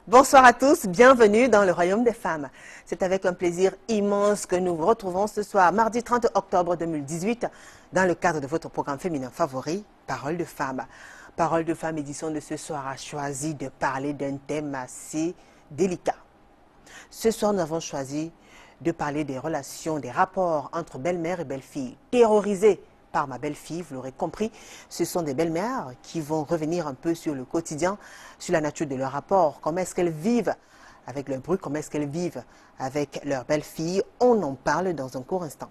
Bonsoir à tous, bienvenue dans le Royaume des femmes. C'est avec un plaisir immense que nous vous retrouvons ce soir, mardi 30 octobre 2018, dans le cadre de votre programme féminin favori, Parole de femmes. Parole de femmes, édition de ce soir, a choisi de parler d'un thème assez délicat. Ce soir, nous avons choisi de parler des relations, des rapports entre belle-mère et belle-fille, terrorisées par ma belle-fille, vous l'aurez compris, ce sont des belles-mères qui vont revenir un peu sur le quotidien, sur la nature de leur rapport, comment est-ce qu'elles vivent avec leur bruit, comment est-ce qu'elles vivent avec leur belle-fille. On en parle dans un court instant.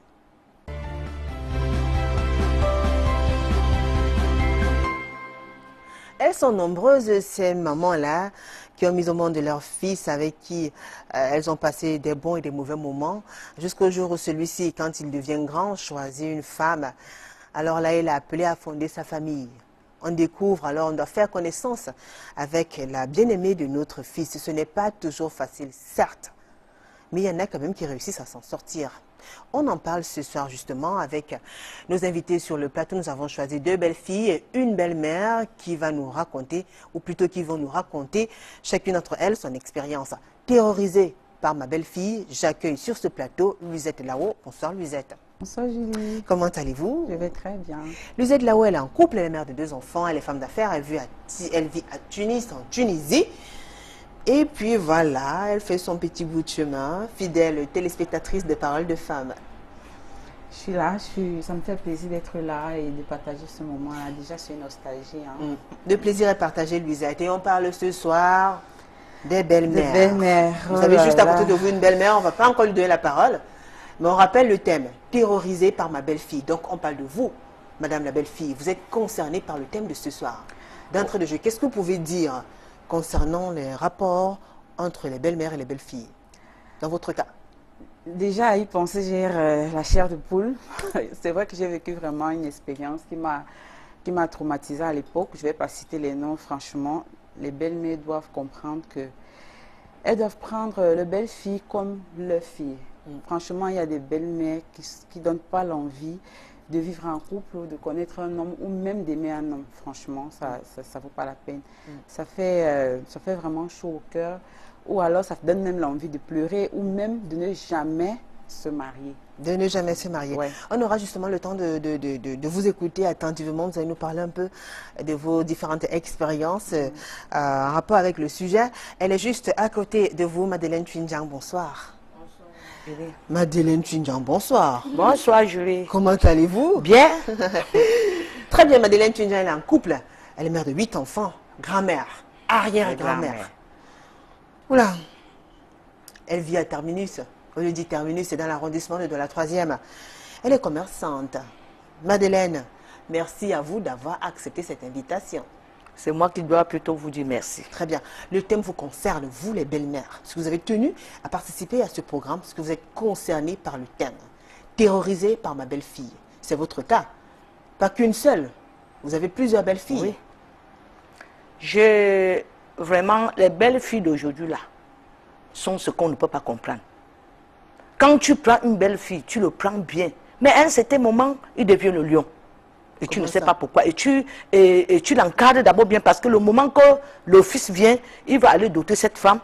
Elles sont nombreuses, ces mamans-là, qui ont mis au monde leur fils, avec qui elles ont passé des bons et des mauvais moments, jusqu'au jour où celui-ci, quand il devient grand, choisit une femme. Alors là, il a appelé à fonder sa famille. On découvre, alors on doit faire connaissance avec la bien-aimée de notre fils. Ce n'est pas toujours facile, certes, mais il y en a quand même qui réussissent à s'en sortir. On en parle ce soir justement avec nos invités sur le plateau. Nous avons choisi deux belles filles et une belle-mère qui va nous raconter, ou plutôt qui vont nous raconter, chacune d'entre elles, son expérience. Terrorisée par ma belle-fille, j'accueille sur ce plateau Luisette Lao. Bonsoir Luisette. Bonsoir Julie. Comment allez-vous? Je vais très bien. Luisette Lao, elle est en couple, elle est mère de deux enfants, elle est femme d'affaires, elle vit à Tunis, en Tunisie. Et puis voilà, elle fait son petit bout de chemin, fidèle téléspectatrice de Parole de femmes. Je suis là, ça me fait plaisir d'être là et de partager ce moment-là. Déjà, c'est une nostalgie. Hein. Le plaisir est partagé, Luisette. Et on parle ce soir des belles-mères. Des belles-mères. Vous avez juste à côté de vous une belle-mère, on ne va pas encore lui donner la parole. Mais on rappelle le thème, terrorisée par ma belle-fille. Donc on parle de vous, madame la belle-fille. Vous êtes concernée par le thème de ce soir. D'entrée de jeu, qu'est-ce que vous pouvez dire concernant les rapports entre les belles-mères et les belles-filles, dans votre cas? Déjà, à y penser, j'ai la chair de poule. C'est vrai que j'ai vécu vraiment une expérience qui m'a traumatisée à l'époque. Je ne vais pas citer les noms, franchement. Les belles-mères doivent comprendre que elles doivent prendre les belles-filles comme leurs filles. Franchement, il y a des belles-mères qui ne donnent pas l'envie de vivre en couple, de connaître un homme ou même d'aimer un homme. Franchement, ça ne vaut pas la peine. Ça fait vraiment chaud au cœur. Ou alors, ça te donne même l'envie de pleurer ou même de ne jamais se marier. De ne jamais se marier. Ouais. On aura justement le temps de vous écouter attentivement. Vous allez nous parler un peu de vos différentes expériences en rapport avec le sujet. Elle est juste à côté de vous, Madeleine Twinjang. Bonsoir. Julie. Madeleine Twinjang, bonsoir. Bonsoir Julie. Comment allez-vous? Bien. Très bien, Madeleine Twinjang, elle est en couple. Elle est mère de 8 enfants, grand-mère, arrière-grand-mère. Oula. Elle vit à Terminus. Au lieu de Terminus, c'est dans l'arrondissement de la 3e. Elle est commerçante. Madeleine, merci à vous d'avoir accepté cette invitation. C'est moi qui dois plutôt vous dire merci. Très bien. Le thème vous concerne, vous les belles-mères. Parce que vous avez tenu à participer à ce programme, parce que vous êtes concernée par le thème. Terrorisée par ma belle-fille. C'est votre cas. Pas qu'une seule. Vous avez plusieurs belles-filles. Oui. Vraiment, les belles-filles d'aujourd'hui là sont ce qu'on ne peut pas comprendre. Quand tu prends une belle-fille, tu le prends bien. Mais à un certain moment, il devient le lion. Et tu ne sais pas pourquoi. Et tu l'encadres d'abord bien parce que le moment que le fils vient, il va aller doter cette femme.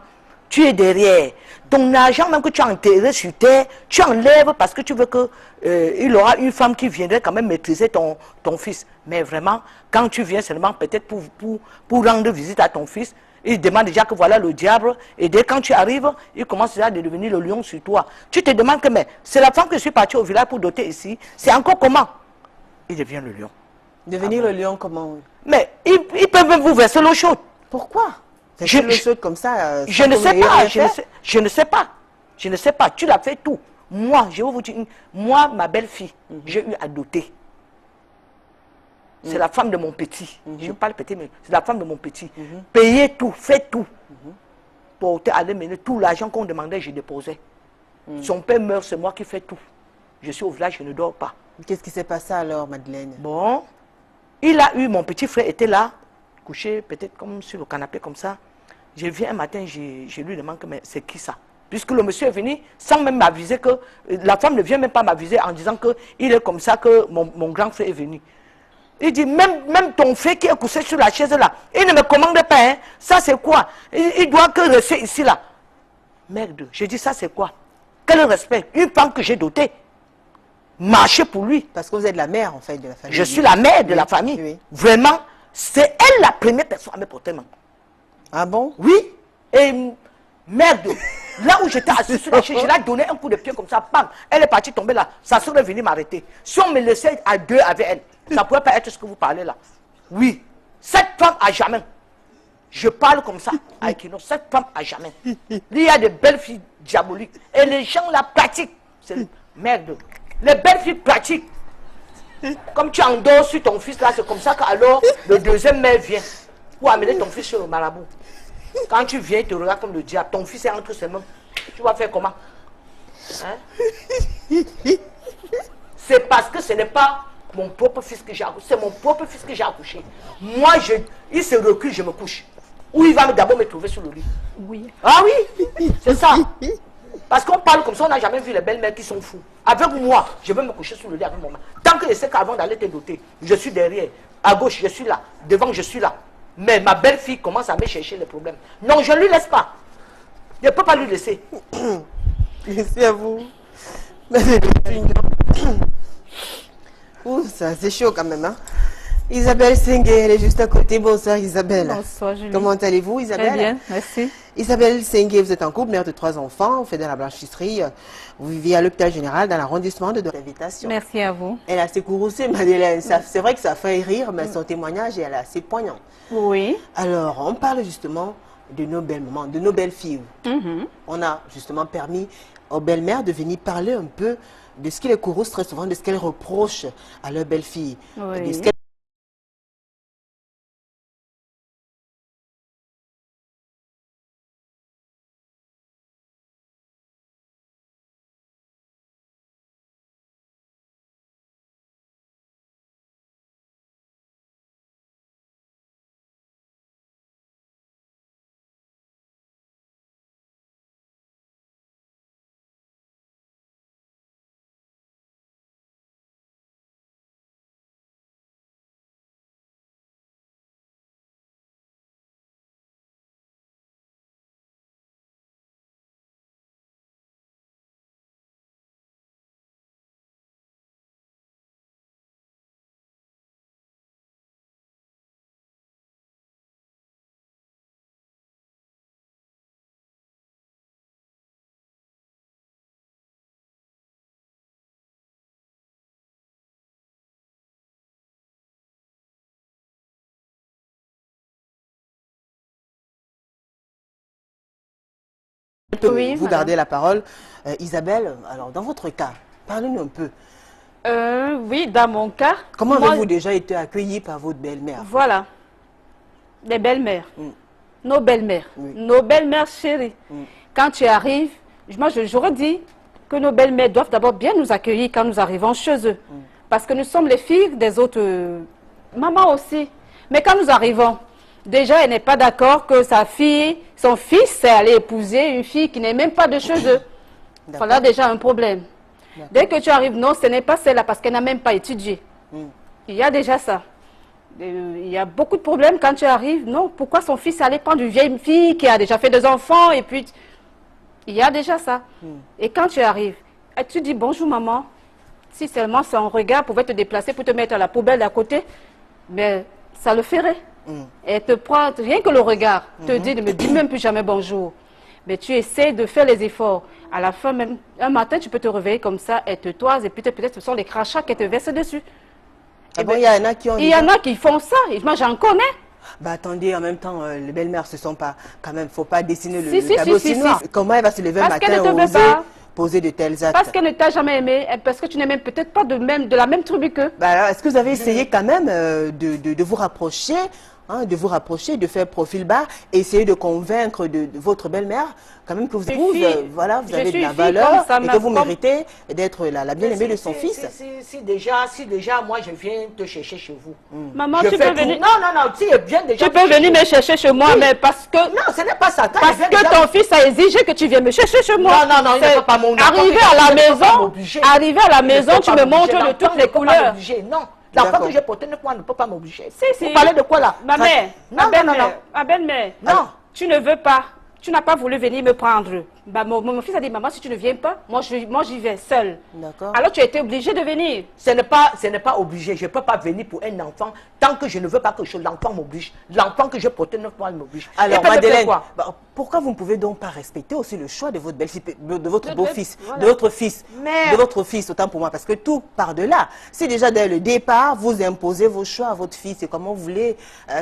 Tu es derrière. Ton argent même que tu as enterré sur terre, tu enlèves parce que tu veux qu'il aura une femme qui viendrait quand même maîtriser ton fils. Mais vraiment, quand tu viens seulement peut-être pour rendre visite à ton fils, il demande déjà que voilà le diable. Et dès quand tu arrives, il commence déjà à devenir le lion sur toi. Tu te demandes que mais c'est la femme que je suis partie au village pour doter ici. C'est encore comment? Il devient le lion. Devenir le lion comment? Mais il peut même vous verser l'eau chaude. Pourquoi? L'eau chaude comme ça, je ne sais pas, je ne sais pas. Je ne sais pas, tu l'as fait tout. Moi, je vais vous dire, moi, ma belle-fille, j'ai eu à doter. C'est la femme de mon petit. Je parle petit, mais c'est la femme de mon petit. Payer tout, fait tout. Porter, aller mener tout l'argent qu'on demandait, je déposais. Son père meurt, c'est moi qui fais tout. Je suis au village, je ne dors pas. Qu'est-ce qui s'est passé alors, Madeleine? Bon, il a eu, mon petit frère était là, couché peut-être comme sur le canapé comme ça. Je viens un matin, je lui demande, mais c'est qui ça? Puisque le monsieur est venu sans même m'aviser que, la femme ne vient même pas m'aviser en disant qu'il est comme ça que mon grand frère est venu. Il dit, même ton frère qui est couché sur la chaise là, il ne me commande pas, hein. Ça c'est quoi? Il doit que rester ici là. Merde, je dis, ça c'est quoi? Quel respect? Une femme que j'ai dotée. Marcher pour lui. Parce que vous êtes la mère, en fait, de la famille. Je suis la mère de la famille. Oui. Vraiment, c'est elle la première personne à me porter main. Ah bon? Oui. Et merde, là où j'étais assis sur la chaise, je lui ai donné un coup de pied comme ça, bam. Elle est partie tomber là. Ça serait venu m'arrêter. Si on me laissait à deux avec elle, ça ne pourrait pas être ce que vous parlez là. Oui. Cette femme à jamais. Je parle comme ça avec une autre. Cette femme à jamais. Il y a des belles filles diaboliques. Et les gens la pratiquent. C'est merde. Les belles filles pratiquent. Comme tu endors sur ton fils là, c'est comme ça qu'alors le deuxième mère vient pour amener ton fils sur le marabout. Quand tu viens, il te regarde comme le diable. Ton fils est entre ses mains. Tu vas faire comment? Hein? C'est parce que ce n'est pas mon propre fils que j'ai accouché. C'est mon propre fils que j'ai accouché. Moi, il se recule, je me couche. Ou il va d'abord me trouver sur le lit. Oui. Ah oui, c'est ça. Parce qu'on parle comme ça, on n'a jamais vu les belles-mères qui sont fous. Avec moi, je vais me coucher sur le lit avec mon mari. Tant que je sais qu'avant d'aller te doter, je suis derrière. À gauche, je suis là. Devant, je suis là. Mais ma belle-fille commence à me chercher les problèmes. Non, je ne lui laisse pas. Je ne peux pas lui laisser. Merci à vous. Ouh, ça c'est chaud quand même, hein. Isabelle Sengue, elle est juste à côté. Bonsoir Isabelle. Bonsoir Julie. Comment allez-vous Isabelle? Très bien, merci. Isabelle Sengue, vous êtes en couple, mère de 3 enfants, vous faites de la blanchisserie, vous vivez à l'hôpital général dans l'arrondissement de l'invitation. Merci à vous. Elle a assez courroucé, Madeleine. C'est vrai que ça fait rire, mais son témoignage est assez poignant. Oui. Alors, on parle justement de nos belles mamans, de nos belles filles. On a justement permis aux belles-mères de venir parler un peu de ce qui les courrouce très souvent, de ce qu'elles reprochent à leurs belles-filles. Oui. De ce qu'elles Oui, vous madame. gardez la parole. Isabelle, alors dans votre cas, parlez-nous un peu. Oui, dans mon cas. Comment moi, avez-vous déjà été accueillie par votre belle-mère? Voilà. Les belles-mères. Nos belles-mères. Oui. Nos belles-mères chéries. Quand tu arrives, moi j'aurais dit que nos belles-mères doivent d'abord bien nous accueillir quand nous arrivons chez eux. Parce que nous sommes les filles des autres mamans aussi. Mais quand nous arrivons, déjà elle n'est pas d'accord que sa fille, son fils est allé épouser une fille qui n'est même pas de chez eux. Voilà déjà un problème. Dès que tu arrives, non, ce n'est pas celle-là parce qu'elle n'a même pas étudié. Il y a déjà ça. Il y a beaucoup de problèmes quand tu arrives. Non, pourquoi son fils allait prendre une vieille fille qui a déjà fait 2 enfants et puis... Il y a déjà ça. Et quand tu arrives, tu dis bonjour maman. Si seulement son regard pouvait te déplacer pour te mettre à la poubelle d'à côté, mais ça le ferait. Et te prend, rien que le regard, te dit, ne me dis même plus jamais bonjour. Mais tu essaies de faire les efforts. À la fin, même un matin, tu peux te réveiller comme ça, et te toise, et puis peut-être ce sont les crachats qui te versent dessus. Ah bon, il y en a qui ont... Il y en a qui font ça, et moi j'en connais. Bah attendez, en même temps, les belles-mères se sont pas... Quand même, faut pas dessiner le Si, tableau si, noir. Comment elle va se lever un Parce qu'elle matin ne te et veut oser pas. poser de tels actes? Parce qu'elle ne t'a jamais aimé, et parce que tu n'es même peut-être pas de la même tribu qu'eux. Bah alors, est-ce que vous avez essayé quand même de vous rapprocher, hein, de faire profil bas, et essayer de convaincre de votre belle-mère quand même que vous, voilà, vous avez de la valeur et que vous méritez d'être la bien-aimée de son fils? Si déjà, moi je viens te chercher chez vous. Maman, Je tu fais peux tout. venir... Non, si elle vient déjà... Tu peux venir me chercher chez moi, mais parce que... Non, ce n'est pas ça. Quand Parce elle vient que déjà- ton fils a exigé que tu viennes me chercher chez moi. Non, il n'est pas mon... Arrivé à la maison, tu me montres de toutes les couleurs. Non, L'enfant D'accord. que j'ai porté 9 mois ne peut pas m'obliger. Si. Vous parlez de quoi là? Ma mère, Non, non, non. ma belle-mère, Non. tu ne veux pas, tu n'as pas voulu venir me prendre. Bah, mon fils a dit, maman, si tu ne viens pas, moi j'y vais seule. D'accord. Alors tu as été obligée de venir. Ce n'est pas obligé. Je ne peux pas venir pour un enfant tant que je ne veux pas que l'enfant m'oblige. L'enfant que j'ai porté 9 mois m'oblige. Alors, Et puis, elle me fait Madeleine, quoi? bah, pourquoi vous ne pouvez donc pas respecter aussi le choix de votre belle-fille, de votre De- beau-fils, voilà. de votre fils, Mais- de votre fils, autant pour moi, parce que tout part de là. Si déjà dès le départ, vous imposez vos choix à votre fils, et comment vous voulez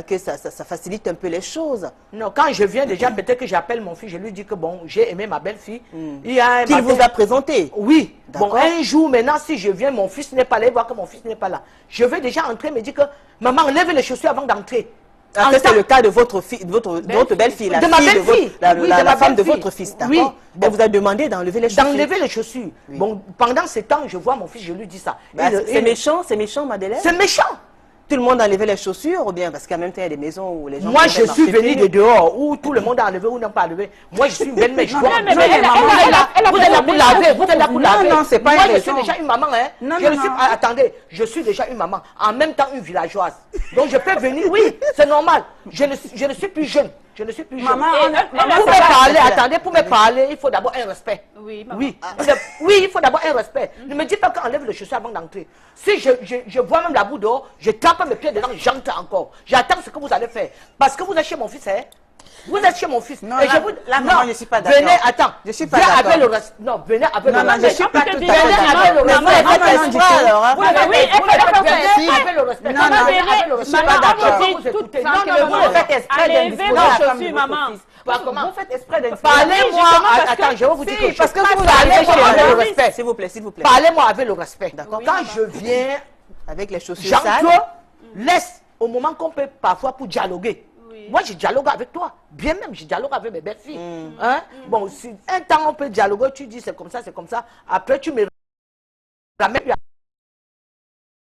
que ça facilite un peu les choses? Non, quand je viens déjà, peut-être que j'appelle mon fils, je lui dis que bon, j'ai aimé ma belle-fille. Il y a un Qu'il matin- vous a présenté. Oui. Bon, D'accord. un jour maintenant, si je viens, mon fils n'est pas là, il voit que mon fils n'est pas là. Je vais déjà entrer, me dire que maman, enlève les chaussures avant d'entrer. Ah, ça, c'est le cas de votre fille, de votre belle-fille, la De ma fille de belle-fille. votre, la, Oui, la- de la ma femme de belle-fille. votre fils, Oui. d'accord? Elle vous a demandé d'enlever les chaussures. D'enlever les chaussures. Oui. Bon, pendant ce temps, je vois mon fils, je lui dis ça. Bah, Il- c'est il- méchant, Madeleine. C'est méchant. Tout le monde a enlevé les chaussures, ou bien parce qu'en même temps, il y a des maisons où les gens... Moi, peuvent je suis marcher venu pieds de dehors, où tout le monde a enlevé ou n'a pas enlevé. Moi, je suis une belle mère. Je dois- mais Vous êtes elle a- là elle a vous êtes là pour laver, vous êtes là pour Non, laver. non, c'est pas Moi, une je suis raison. déjà une maman, hein. Non, Je non, ne suis non. pas- attendez, je suis déjà une maman, en même temps une villageoise. Donc, je peux venir, oui, c'est normal. Je ne suis plus jeune. Je ne suis plus jeune. Maman, Et- on a- maman, pour ça me va, parler, c'est attendez, pour me parler, il faut d'abord un respect. Oui, maman. Oui, oui, il faut d'abord un respect. Ne me dis pas qu'enlève le chaussures avant d'entrer. Si je vois même la boue dehors, je tape mes pieds dedans, j'entre encore. J'attends ce que vous allez faire. Parce que vous êtes chez mon fils, hein. Vous êtes chez mon fils. Non, Et là- je vous... là, non, maman, je suis pas d'accord. Venez, attends. Je suis pas Viens d'accord. avec le respect. Non, venez avec Non, le non, respect. je suis pas tout à Venez fait avec d'accord. le Mais vous respect. faites non, exprès, du tout. alors, hein. Vous le faites Oui, exprès, elle fait venez exprès. avec le respect. Non, non, Venez je avec le respect. suis pas d'accord. Vous Tout écoutez. Non, non, tranquillement. vous le faites exprès Enlevez d'indisposer vos la femme de chaussures, votre maman. fils. Bah, comment? Vous faites exprès d'être... Parlez-moi. justement, parce que- Attends, je vais vous dire Si, quelque chose. parce que vous Parlez-moi arrivez chez avec le les respect. S'il vous plaît, s'il vous plaît. Parlez-moi avec le respect. D'accord. Quand je viens, Avec les chaussures sales. j'entre, laisse au moment qu'on peut parfois pour dialoguer. Oui. Moi, je dialogue avec toi. Bien même, je dialogue avec mes belles-filles. Hein? Bon, si un temps on peut dialoguer, tu dis c'est comme ça, c'est comme ça. Après, tu me ramènes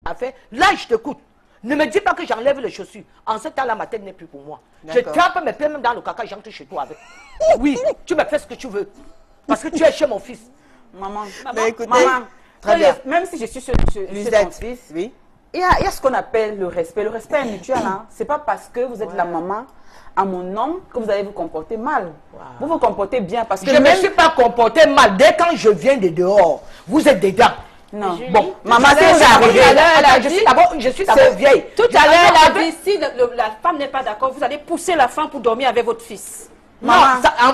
à faire. Là, je t'écoute. Ne me dis pas que j'enlève les chaussures. En ce temps-là, ma tête n'est plus pour moi. Je D'accord. trempe mes pieds même dans le caca, j'entre chez toi avec. Oui, tu me fais ce que tu veux. Parce que tu es chez mon fils. Maman, Mais écoutez, maman, très bien. même si je suis chez ton Lisette, fils, oui. il y a ce qu'on appelle le respect. Le respect est mutuel. Hein. Ce n'est pas parce que vous êtes la maman à mon nom que vous allez vous comporter mal. Vous vous comportez bien parce que Je ne me même... suis pas comporté mal. Dès quand je viens de dehors, vous êtes dedans. Non. Bon, Maman, tout à si l'heure, vous arrivez... Attends, je suis d'abord vieille. Tout à l'heure, elle a dit, si la femme n'est pas d'accord, vous allez pousser la femme pour dormir avec votre fils. Non,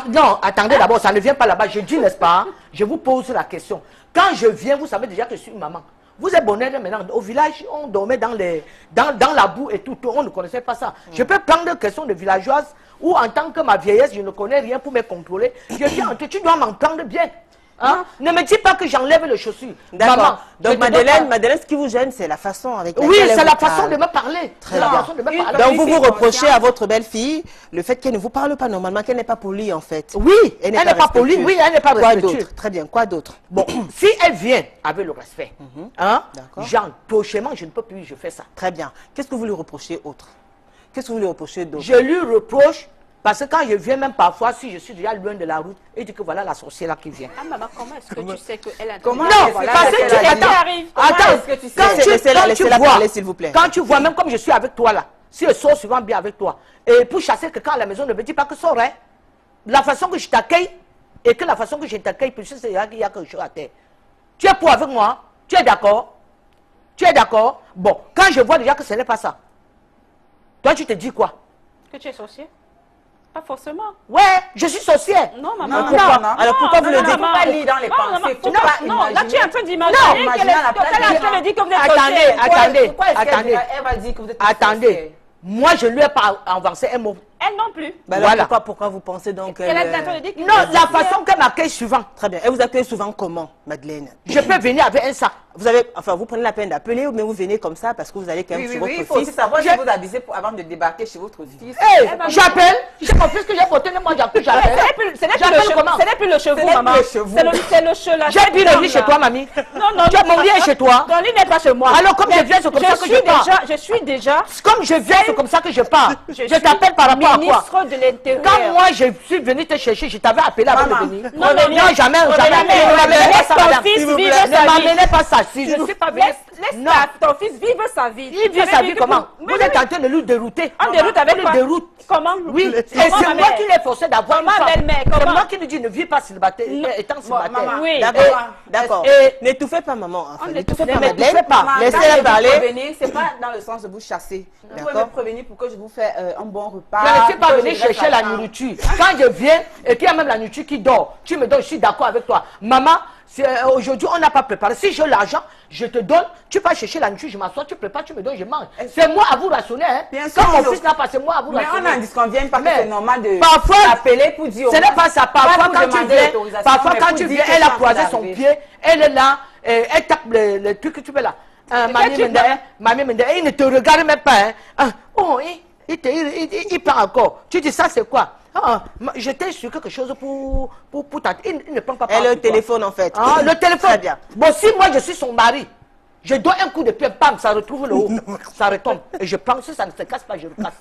non, attendez d'abord, ça ne vient pas là-bas. Je dis, n'est-ce pas, je vous pose la question. Quand je viens, vous savez déjà que je suis une maman. Vous êtes bonheur maintenant. Au village, on dormait dans la boue et tout. On ne connaissait pas ça. Je peux prendre question de villageoise ou en tant que ma vieillesse, je ne connais rien pour me contrôler. Je viens, tu dois m'entendre bien. Hein? Ne me dis pas que j'enlève les chaussures. D'accord. Maman, je Donc, te donne Madeleine, ce qui vous gêne, c'est la façon avec laquelle Oui, elle c'est vous la façon parle. de me parler. Très C'est la bien. façon de me parler. Donc, vous fille vous reprochez consciente. à votre belle-fille le fait qu'elle ne vous parle pas normalement, qu'elle n'est pas polie, en fait. Oui, elle n'est pas polie, respectueuse. oui, elle n'est pas Quoi respectueuse. d'autre? Très bien, quoi d'autre? Bon, si elle vient avec le respect, hein, D'accord. genre, prochainement, je ne peux plus, je fais ça. Très bien. Qu'est-ce que vous lui reprochez autre? Qu'est-ce que vous lui reprochez d'autre? Je lui reproche, parce que quand je viens, même parfois, si je suis déjà loin de la route, il dit que voilà la sorcière là qui vient. Ah, maman, comment est-ce que tu sais qu'elle a... Comment Non, Voilà, parce c'est que ce tu qu'elle a dit. arrive. Attends, est-ce que tu sais? quand Laissez-la tu parler, vois, s'il vous plaît. quand tu vois, même comme je suis avec toi là, si je sors souvent bien avec toi, et pour chasser quelqu'un à la maison, ne me dis pas que sors, hein. La façon que je t'accueille, et que la façon que je t'accueille, puis c'est qu'il y a quelque chose à terre. Tu es pour avec moi? Tu es d'accord? Tu es d'accord? Bon, quand je vois déjà que ce n'est pas ça, toi tu te dis quoi? Que tu es sorcier? Pas forcément. Ouais, je suis sorcière. Non, maman. Non, Pourquoi? non. Alors, pourquoi vous le dites? Faut pas lire dans les pensées. Faut pas Non, là tu es en train imaginer. d'imaginer Non, qu'elle imaginer à la place est en train des de dire que vous êtes Attendez, sorcier. attendez, Pourquoi est-ce attendez. qu'elle va dire que vous êtes Attendez, moi je lui ai pas avancé un mot. Elle non plus. Bah alors, Voilà. pourquoi vous pensez donc Elle est en train de dire que Non, la façon qu'elle m'accueille souvent. Très bien. Elle vous accueille souvent comment, Madeleine? Je peux venir avec un sac. Vous prenez la peine d'appeler, mais vous venez comme ça parce que vous allez quand même Oui, sur oui, oui, il votre faut aussi fils. savoir si Je- vous avisez avant de débarquer chez votre fils. Hey, j'appelle. C'est mon fils que j'ai porté, moi j'appelle. Ce n'est plus J'appelle le comment? Ce n'est plus le cheveu, n'est maman. plus le cheveu. C'est le cheveu. J'ai pris le lit chez toi, mamie. Non, Tu as mon lit est chez toi. Ton lit n'est pas chez moi. Alors, comme je viens, c'est comme ça que je pars. Je suis déjà Comme je viens, c'est comme ça que je pars. Je t'appelle par rapport à quoi? ministre de l'Intérieur. Quand moi je suis venu te chercher, je t'avais appelé avant de Maman. venir. Non, non, jamais, jamais. Laisse Ne m'amenez ton pas ça, fils madame. vivre Ne sa vie. m'amenez pas ça. Si je ne suis pas venue, laisse Non. ton fils vivre sa vie. Il vit sa vie comment? Vous êtes en train de lui dérouter. On déroute avec On quoi? le déroute. Comment? Oui, et Comment, c'est ma moi mère? qui l'ai forcé d'avoir une Comment, femme. belle-mère? C'est Comment? moi qui lui dis ne vis pas célibataire, étant célibataire. maman, Oui. D'accord. Et- N'étouffez pas maman. Enfin, n'étouffez Ne pas m'étouffez Madeleine. pas. Maman, Laissez-la quand je vais parler. vous prévenir, c'est pas dans le sens de vous chasser. Vous pouvez D'accord. me prévenir pour que je vous fasse un bon repas. Je ne suis pas pour que venu je reste chercher la ensemble. nourriture. Quand je viens et qu'il y a même la nourriture qui dort, tu me donnes, je suis d'accord avec toi. Maman, aujourd'hui, on n'a pas préparé. Si j'ai l'argent, je te donne, tu vas chercher la nourriture, je m'assois, tu prépares, tu me donnes, je mange. C'est moi à vous rationner. Hein. Bien Quand sûr, mon non. fils n'a pas, c'est moi à vous Mais on rationner. n'en disconvient pas que Mais c'est normal de parfois, appeler pour dire. Ce n'est pas ça. Parfois, pour quand tu demander viens, l'autorisation, parfois, mais quand pour tu dire viens, que elle je a suis en train croisé son d'arriver. pied, elle est là, elle tape le truc que tu veux là. Mamie Mende, il ne te regarde même pas. Hein. Oh, il parle encore. Tu dis ça, c'est quoi? Je t'ai sur quelque chose pour il ne prend pas. Elle est au sur toi. téléphone en fait. Ah, le téléphone. Très bien. Bon, si moi je suis son mari, je donne un coup de pied, bam, ça retrouve le haut. Ça retombe. Et je pense que ça ne se casse pas, je le casse.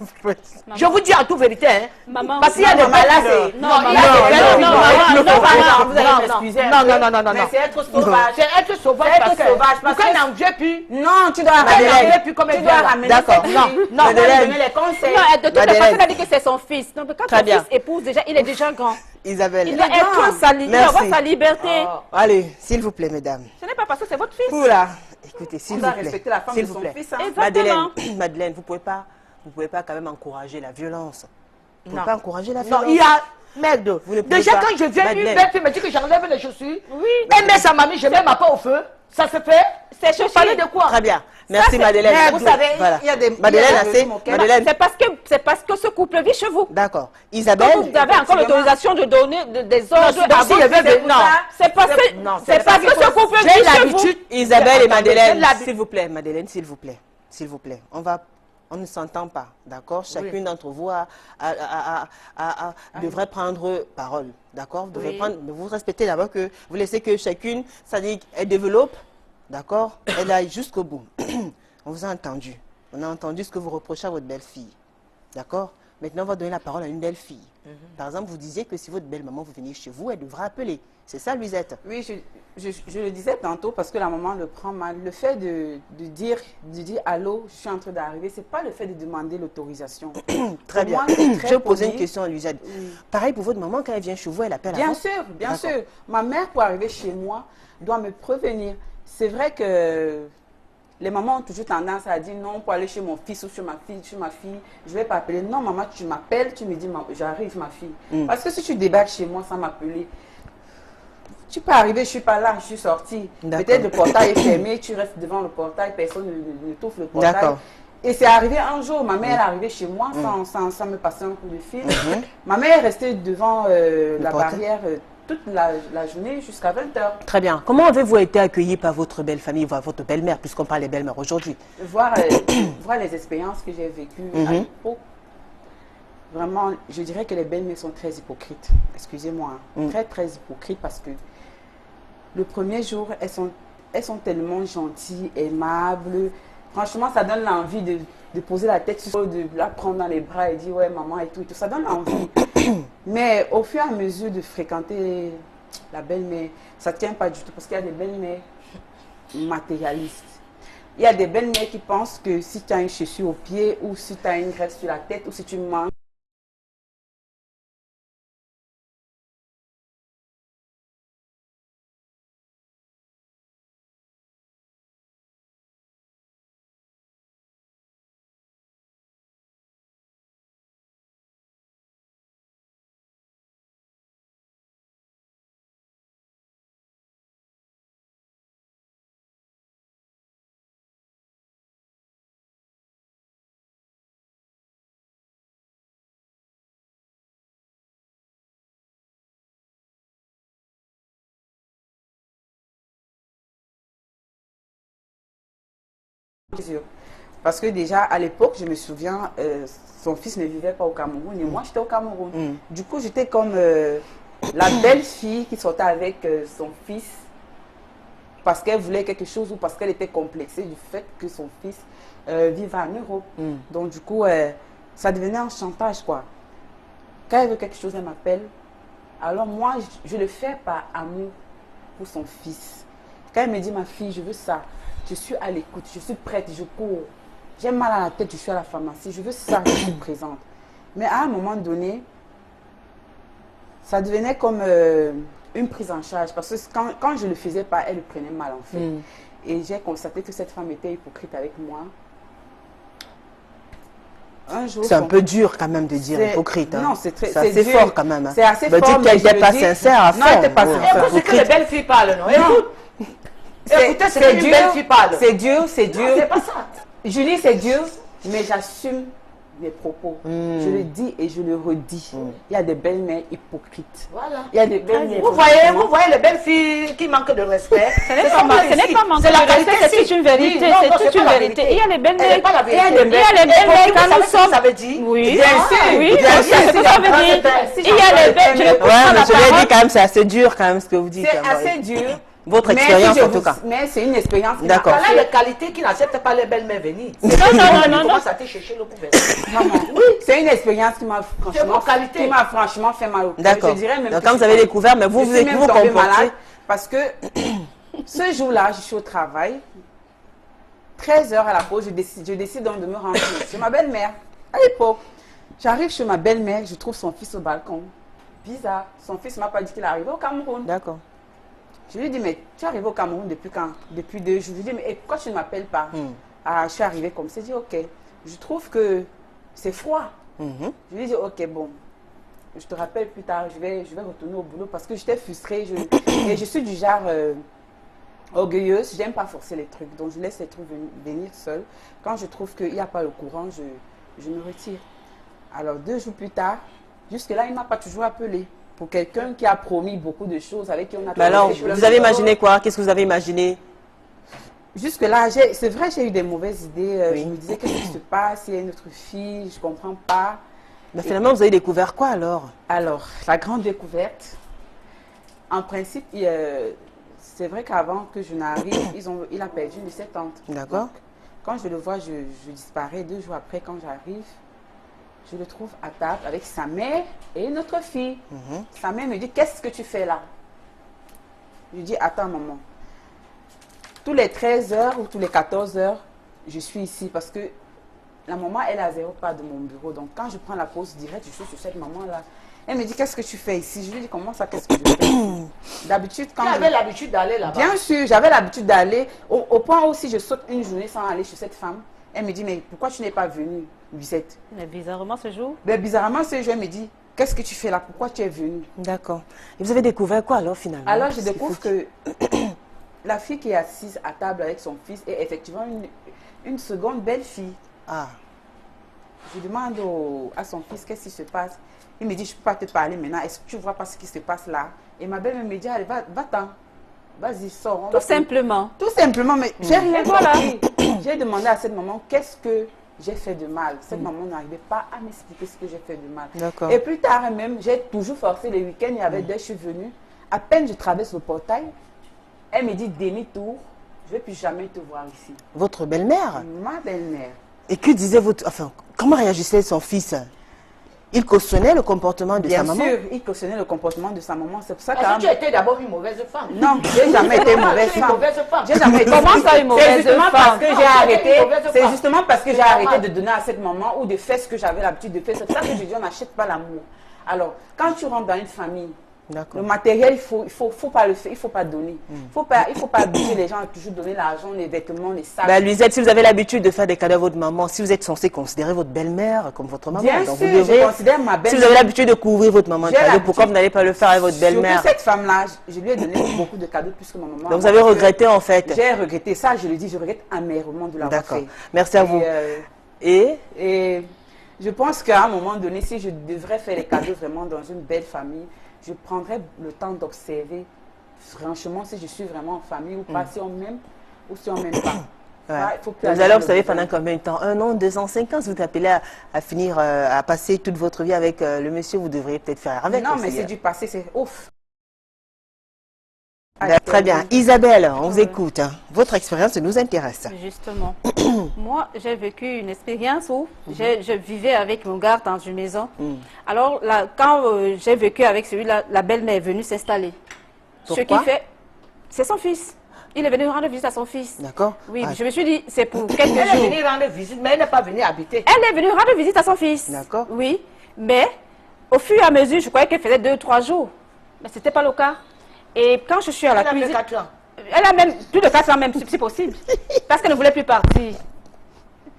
Je vous dis en toute vérité, hein. Maman. Parce qu'il y a des Maman, là, belles c'est- filles. Non, il y a maman, des belles non, filles. non, maman, non, maman. Vous allez m'excuser. Non, non, non, non, non. Mais c'est être sauvage. C'est être sauvage C'est parce être que sauvage parce pourquoi que- n'en viens plus? Non, tu dois Madeleine, ramener. puis comme elle Tu vient dois là. ramener. D'accord. cette Non, fille. non, Tu dois Madeleine. lui donner les conseils. Non, de toute façon, Madeleine. elle a dit que c'est son fils. Donc, quand Très son bien. fils épouse, déjà, il est déjà grand. Isabelle. Il doit être sa, il doit avoir Merci. sa liberté. Allez, s'il vous plaît, mesdames. Ce n'est pas parce que c'est votre fils. Oula, écoutez, On s'il doit vous plaît. respecter la femme S'il de vous son plaît. fils. hein. Exactement. Madeleine, vous pouvez pas quand même encourager la violence. Vous pouvez Non. pas encourager la Non, violence. il y a. Merde. Vous ne pouvez Déjà, pas. quand je viens, une Madeleine. belle fille me dit que j'enlève les chaussures. Oui. Elle met sa mamie, je mets ma peau au feu. Ça se fait. C'est Vous chaussure. parlez de quoi? Très bien. Merci c'est- Madeleine. Mais vous savez, Voilà. il y a des- Madeleine, il y a des assez. mots auxquels- Madeleine. C'est parce que ce couple vit chez vous. D'accord. Donc, Isabelle. vous avez encore l'autorisation de donner des ordres donc, à si votre je vais fils. venir- non. C'est parce que Non, c'est parce que ce couple J'ai vit chez vous. l'habitude. Isabelle et Attendez, Madeleine, j'ai l'habitude. s'il vous plaît, Madeleine, s'il vous plaît. S'il vous plaît. On ne s'entend pas, d'accord? Chacune d'entre vous devrait prendre parole, d'accord? Vous devrez Oui. prendre, vous respectez d'abord que vous laissez que chacune, c'est-à-dire qu'elle développe, d'accord? Elle aille jusqu'au bout. On vous a entendu. On a entendu ce que vous reprochez à votre belle-fille, d'accord? Maintenant, on va donner la parole à une belle-fille. Par exemple, vous disiez que si votre belle-maman vous venez chez vous, elle devra appeler. C'est ça, Luisette? Oui, je le disais tantôt parce que la maman le prend mal. Le fait de dire allô, je suis en train d'arriver, c'est pas le fait de demander l'autorisation. Très Pour bien. moi, c'est très Je vais poser une poli. question à Luisette. Oui. Pareil pour votre maman, quand elle vient chez vous, elle appelle Bien avant? sûr, bien D'accord. sûr. Ma mère, pour arriver chez moi, doit me prévenir. C'est vrai que les mamans ont toujours tendance à dire non, pour aller chez mon fils ou chez ma fille, je vais pas appeler. Non, maman, tu m'appelles, tu me dis, j'arrive, ma fille. Parce que si tu débarques chez moi sans m'appeler, tu peux arriver, je suis pas là, je suis sortie. D'accord. Peut-être le portail est fermé, tu restes devant le portail, personne ne t'ouvre le portail. D'accord. Et c'est arrivé un jour, ma mère est arrivée chez moi sans me passer un coup de fil. Ma mère est restée devant la portail. barrière toute la journée jusqu'à 20h. Très bien. Comment avez-vous été accueilli par votre belle famille, voire votre belle-mère, puisqu'on parle des belles-mères aujourd'hui? Voir les expériences que j'ai vécues à l'époque. Vraiment, je dirais que les belles-mères sont très hypocrites. Excusez-moi. Très, très hypocrites parce que le premier jour, elles sont tellement gentilles, aimables. Franchement, ça donne l'envie de poser la tête sur de la prendre dans les bras et dire ouais maman et tout. Ça donne envie. Mais au fur et à mesure de fréquenter la belle-mère, ça ne tient pas du tout parce qu'il y a des belles-mères matérialistes. Il y a des belles-mères qui pensent que si tu as une chaussure au pied ou si tu as une graisse sur la tête ou si tu manges, parce que déjà à l'époque, je me souviens, son fils ne vivait pas au Cameroun et moi j'étais au Cameroun. Du coup, j'étais comme la belle-fille qui sortait avec son fils parce qu'elle voulait quelque chose ou parce qu'elle était complexée du fait que son fils vivait en Europe. Donc du coup, ça devenait un chantage quoi. Quand elle veut quelque chose, elle m'appelle. Alors moi, je le fais par amour pour son fils. Quand elle me dit ma fille, je veux ça. je suis à l'écoute, je suis prête, je cours. J'ai mal à la tête, je suis à la pharmacie, je veux ça, je suis présente. Mais à un moment donné, ça devenait comme une prise en charge. Parce que quand je ne le faisais pas, elle le prenait mal en fait. Et j'ai constaté que cette femme était hypocrite avec moi. Un jour, c'est un peu dur quand même de dire hypocrite. Hein. Non, c'est assez dur. fort quand même. Hein. C'est assez fort. fort. Dire qu'elle n'était pas sincère à fond. Non, elle n'était pas sincère. Écoute ce que les belles filles parlent, non? Écoute. Écoutez ce que une belle fille parle. C'est dur, c'est dur. C'est pas ça. Julie, c'est dur, mais j'assume mes propos. Je le dis et je le redis. Il y a des belles-mères hypocrites. Voilà. Il y a des belles-mères vous voyez les belles filles qui manquent de respect. Ce n'est pas manquer de respect, c'est toute une vérité. C'est toute une vérité. Il y a les belles-mères. Il y a les belles-mères quand nous sommes. Ça veut dire. Oui, bien sûr. oui, Bien sûr, c'est ce que ça veut dire. Il y a les belles. Ouais, mais je l'ai dit quand même, c'est assez dur quand même ce que vous dites. C'est assez dur. Votre expérience en tout cas. Mais c'est une expérience. D'accord. Voilà les qualités qui n'acceptent pas les belles-mères venir. Non. Commence à te chercher le poubelle. Maman, oui, c'est une expérience qui m'a franchement fait mal au cœur. D'accord. Je dirais même donc que quand vous avez découvert, mais vous je suis même vous tombée comportez. malade parce que ce jour-là, je suis au travail. 13 heures à la pause, je décide donc de me rendre chez ma belle-mère. À l'époque, j'arrive chez ma belle-mère, je trouve son fils au balcon. Bizarre. Son fils ne m'a pas dit qu'il est arrivé au Cameroun. D'accord. Je lui dis, mais tu es arrivé au Cameroun depuis quand? Depuis 2 jours. Je lui dis, mais pourquoi tu ne m'appelles pas? Ah, je suis arrivée comme ça. Je dis, ok. Je trouve que c'est froid. Je lui dis, ok, bon. Je te rappelle plus tard, je vais retourner au boulot parce que j'étais frustrée. Et je suis du genre orgueilleuse. Je n'aime pas forcer les trucs. Donc, je laisse les trucs venir seuls. Quand je trouve qu'il n'y a pas le courant, je me retire. Alors, 2 jours plus tard, jusque-là, il ne m'a pas toujours appelé. Pour quelqu'un qui a promis beaucoup de choses, avec qui on a Mais alors, vous avez imaginé quoi? Qu'est-ce que vous avez imaginé? Jusque-là, c'est vrai, j'ai eu des mauvaises idées. Je me disais, qu'est-ce qui se passe? Il y a une autre fille, je ne comprends pas. Mais finalement, vous avez découvert quoi alors? Alors, la grande découverte, en principe, c'est vrai qu'avant que je n'arrive, il a perdu une de ses tantes. D'accord. Quand je le vois, je disparais. 2 jours après, quand j'arrive, je le trouve à table avec sa mère et une autre fille. Sa mère me dit, qu'est-ce que tu fais là? Je lui dis, attends maman. Tous les 13 heures ou tous les 14 heures, je suis ici parce que la maman, elle est à 0 pas de mon bureau. Donc quand je prends la pause directe, je suis sur cette maman-là. Elle me dit, qu'est-ce que tu fais ici? Je lui dis, comment ça, qu'est-ce que je fais ici? D'habitude, quand Tu avais l'habitude d'aller là-bas? Bien sûr, j'avais l'habitude d'aller. Au point où si je saute une journée sans aller chez cette femme, elle me dit, mais pourquoi tu n'es pas venue, Lucette? Mais bizarrement ce jour. Mais bizarrement, ce jour, elle me dit, qu'est-ce que tu fais là? Pourquoi tu es venue? D'accord. Et vous avez découvert quoi alors finalement? Alors, je découvre que la fille qui est assise à table avec son fils est effectivement une seconde belle-fille. Ah. Je demande à son fils, qu'est-ce qui se passe? Il me dit, je ne peux pas te parler maintenant. Est-ce que tu ne vois pas ce qui se passe là? Et ma belle me dit, allez, va-t'en. Vas-y, sors. Tout simplement. Tout simplement, mais j'ai rien voilà. compris. J'ai demandé à cette maman, qu'est-ce que j'ai fait de mal? Cette maman n'arrivait pas à m'expliquer ce que j'ai fait de mal. D'accord. Et plus tard même, j'ai toujours forcé les week-ends. Il y avait je suis venue. À peine je traverse le portail, elle me dit demi-tour. Je ne vais plus jamais te voir ici. Votre belle-mère? Ma belle-mère. Et que disait votre... Enfin, comment réagissait son fils? Il cautionnait le comportement de sa maman? Bien sûr, il cautionnait le comportement de sa maman. C'est pour ça Parce que tu étais d'abord une mauvaise femme. Non, j'ai jamais été mauvaise Tu es une femme. mauvaise femme. J'ai jamais été Comment ça, une mauvaise C'est justement femme? parce que j'ai arrêté. C'est femme. justement parce que j'ai C'est arrêté normal. de donner à cette maman ou de faire ce que j'avais l'habitude de faire. C'est pour ça que je dis on n'achète pas l'amour. Alors, quand tu rentres dans une famille, D'accord. le matériel, il faut pas le faire, il faut pas donner. Il faut pas abuser les gens à toujours donner l'argent, les vêtements, les sacs. Ben, Luisette, si vous avez l'habitude de faire des cadeaux à votre maman, si vous êtes censé considérer votre belle-mère comme votre maman, Bien donc sûr, vous devez... je considère ma Si belle-mère. vous avez l'habitude de couvrir votre maman de J'ai cadeaux, l'habitude. pourquoi vous n'allez pas le faire avec votre belle-mère? Surtout cette femme-là, je lui ai donné beaucoup de cadeaux plus que ma maman. Donc vous avez Parce que regretté en fait? J'ai regretté ça, je le dis, je regrette amèrement de l'avoir D'accord. fait. Merci à vous. Et je pense qu'à un moment donné, si je devrais faire les cadeaux vraiment dans une belle famille, je prendrais le temps d'observer franchement si je suis vraiment en famille ou pas, si on m'aime ou si on m'aime pas. Ouais. Ça, il faut plus Vous aller allez dans le observer détail. pendant combien de temps? 1 an, 2 ans, 5 ans? Si vous appelez à finir, à passer toute votre vie avec le monsieur, vous devriez peut-être faire avec. Non, aussi, mais c'est hein. du passé, c'est ouf. Ben, très bien. Isabelle, on vous écoute. Hein. Votre expérience nous intéresse. Justement. Moi, j'ai vécu une expérience où je vivais avec mon gars dans une maison. Alors, là, quand j'ai vécu avec celui-là, la belle-mère est venue s'installer. Ce qui Pourquoi? fait... C'est son fils. Il est venu rendre visite à son fils. D'accord. Oui, je me suis dit, c'est pour quelques jours. Elle est venue rendre visite, mais elle n'est pas venue habiter. Elle est venue rendre visite à son fils. D'accord. Oui, mais au fur et à mesure, je croyais qu'elle faisait 2-3 jours. Mais ce n'était pas le cas. Et quand je suis à la cuisine... Elle a fait 4 ans. Elle a même plus de 4 ans même, si possible. Parce qu'elle ne voulait plus partir.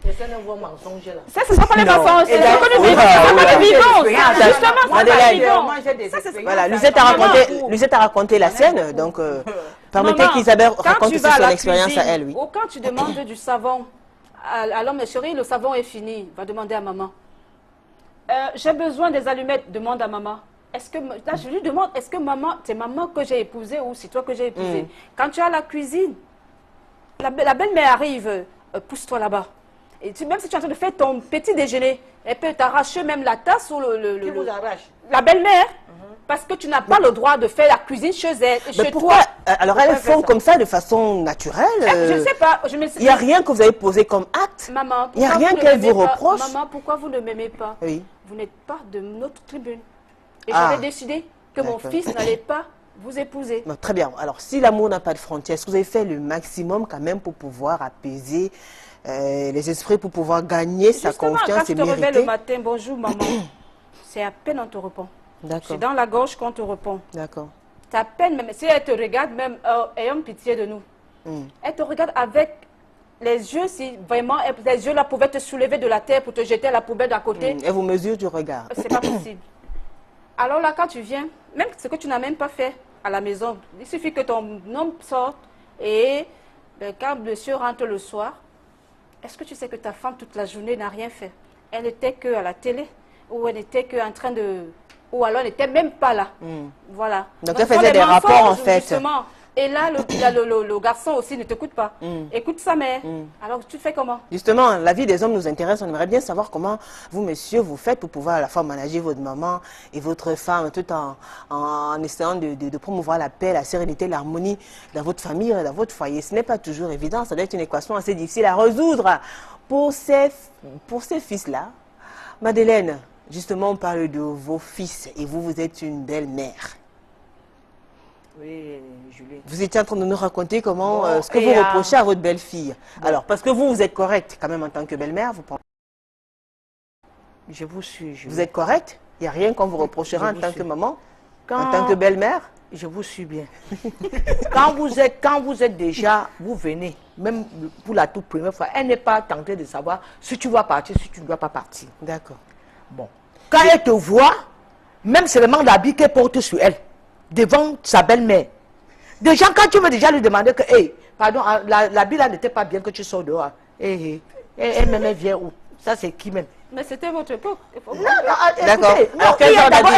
C'est un nouveau mensonge là. Ça, ce ne sont pas les mensonges, c'est ce ben, que nous vivons. C'est ce que nous vivons. Justement, Madeleine. Voilà, Lucette a raconté la scène, donc permettez qu'Isabelle raconte aussi son expérience à elle, oui. Ou quand tu demandes du savon à l'homme, chérie, le savon est fini, va demander à maman. J'ai besoin des allumettes, demande à maman. Là, je lui demande, est-ce que maman, c'est maman que j'ai épousée ou c'est toi que j'ai épousée? Quand tu es à la cuisine, la belle-mère arrive, pousse-toi là-bas. Et même si tu es en train de faire ton petit déjeuner, elle peut t'arracher même la tasse ou Qui vous arrache? la belle-mère. Parce que tu n'as pas le droit de faire la cuisine chez elle, chez pourquoi toi. Alors elles font comme ça de façon naturelle. Je ne sais pas. Il n'y a rien que vous avez posé comme acte. Maman, il n'y a rien qu'elle vous reproche. Maman, pourquoi vous ne m'aimez pas? Oui. Vous n'êtes pas de notre tribune. Et j'avais décidé que mon fils n'allait pas vous épouser. Non, très bien. Alors, si l'amour n'a pas de frontières, est-ce que vous avez fait le maximum quand même pour pouvoir apaiser les esprits, pour pouvoir gagner sa confiance et mériter? Quand tu te réveilles le matin, bonjour maman, c'est à peine on te répond. C'est dans la gorge qu'on te répond. D'accord. C'est à peine, même si elle te regarde, même ayant pitié de nous. Elle te regarde avec les yeux, si vraiment les yeux là pouvaient te soulever de la terre pour te jeter à la poubelle d'à côté. Elle vous mesure du regard. C'est pas possible. Alors là, quand tu viens, même ce que tu n'as même pas fait à la maison, il suffit que ton homme sorte et quand monsieur rentre le soir, est-ce que tu sais que ta femme toute la journée n'a rien fait? Elle n'était qu'à la télé ou elle n'était qu'en train de... Ou alors elle n'était même pas là. Voilà. Donc elle faisait des rapports en fait. Justement. Et là, le garçon aussi ne t'écoute pas. Écoute sa mère. Alors, tu fais comment? Justement, la vie des hommes nous intéresse. On aimerait bien savoir comment vous, monsieur, vous faites pour pouvoir à la fois manager votre maman et votre femme, tout en essayant de promouvoir la paix, la sérénité, l'harmonie dans votre famille, dans votre foyer. Ce n'est pas toujours évident. Ça doit être une équation assez difficile à résoudre pour ces fils-là. Madeleine, justement, on parle de vos fils et vous êtes une belle mère. Oui, Julie. Vous étiez en train de nous raconter comment, ce que vous reprochez à votre belle-fille. Alors, parce que vous êtes correcte quand même en tant que belle-mère, vous pensez? Je vous suis, Julie. Vous êtes correcte? Il n'y a rien qu'on vous reprochera en tant que maman? En tant que belle-mère? Je vous suis bien. quand vous êtes déjà, vous venez, même pour la toute première fois, elle n'est pas tentée de savoir si tu vas partir, si tu ne dois pas partir. D'accord. Bon. Quand elle te voit, même seulement l'habit qu'elle porte sur elle, devant sa belle-mère. Déjà, quand tu veux déjà lui demander que, hey, pardon, l'habit là n'était pas bien que tu sors dehors. Elle vient où? Ça, c'est qui même? Mais c'était votre époque. D'accord. Alors, quel genre d'habit?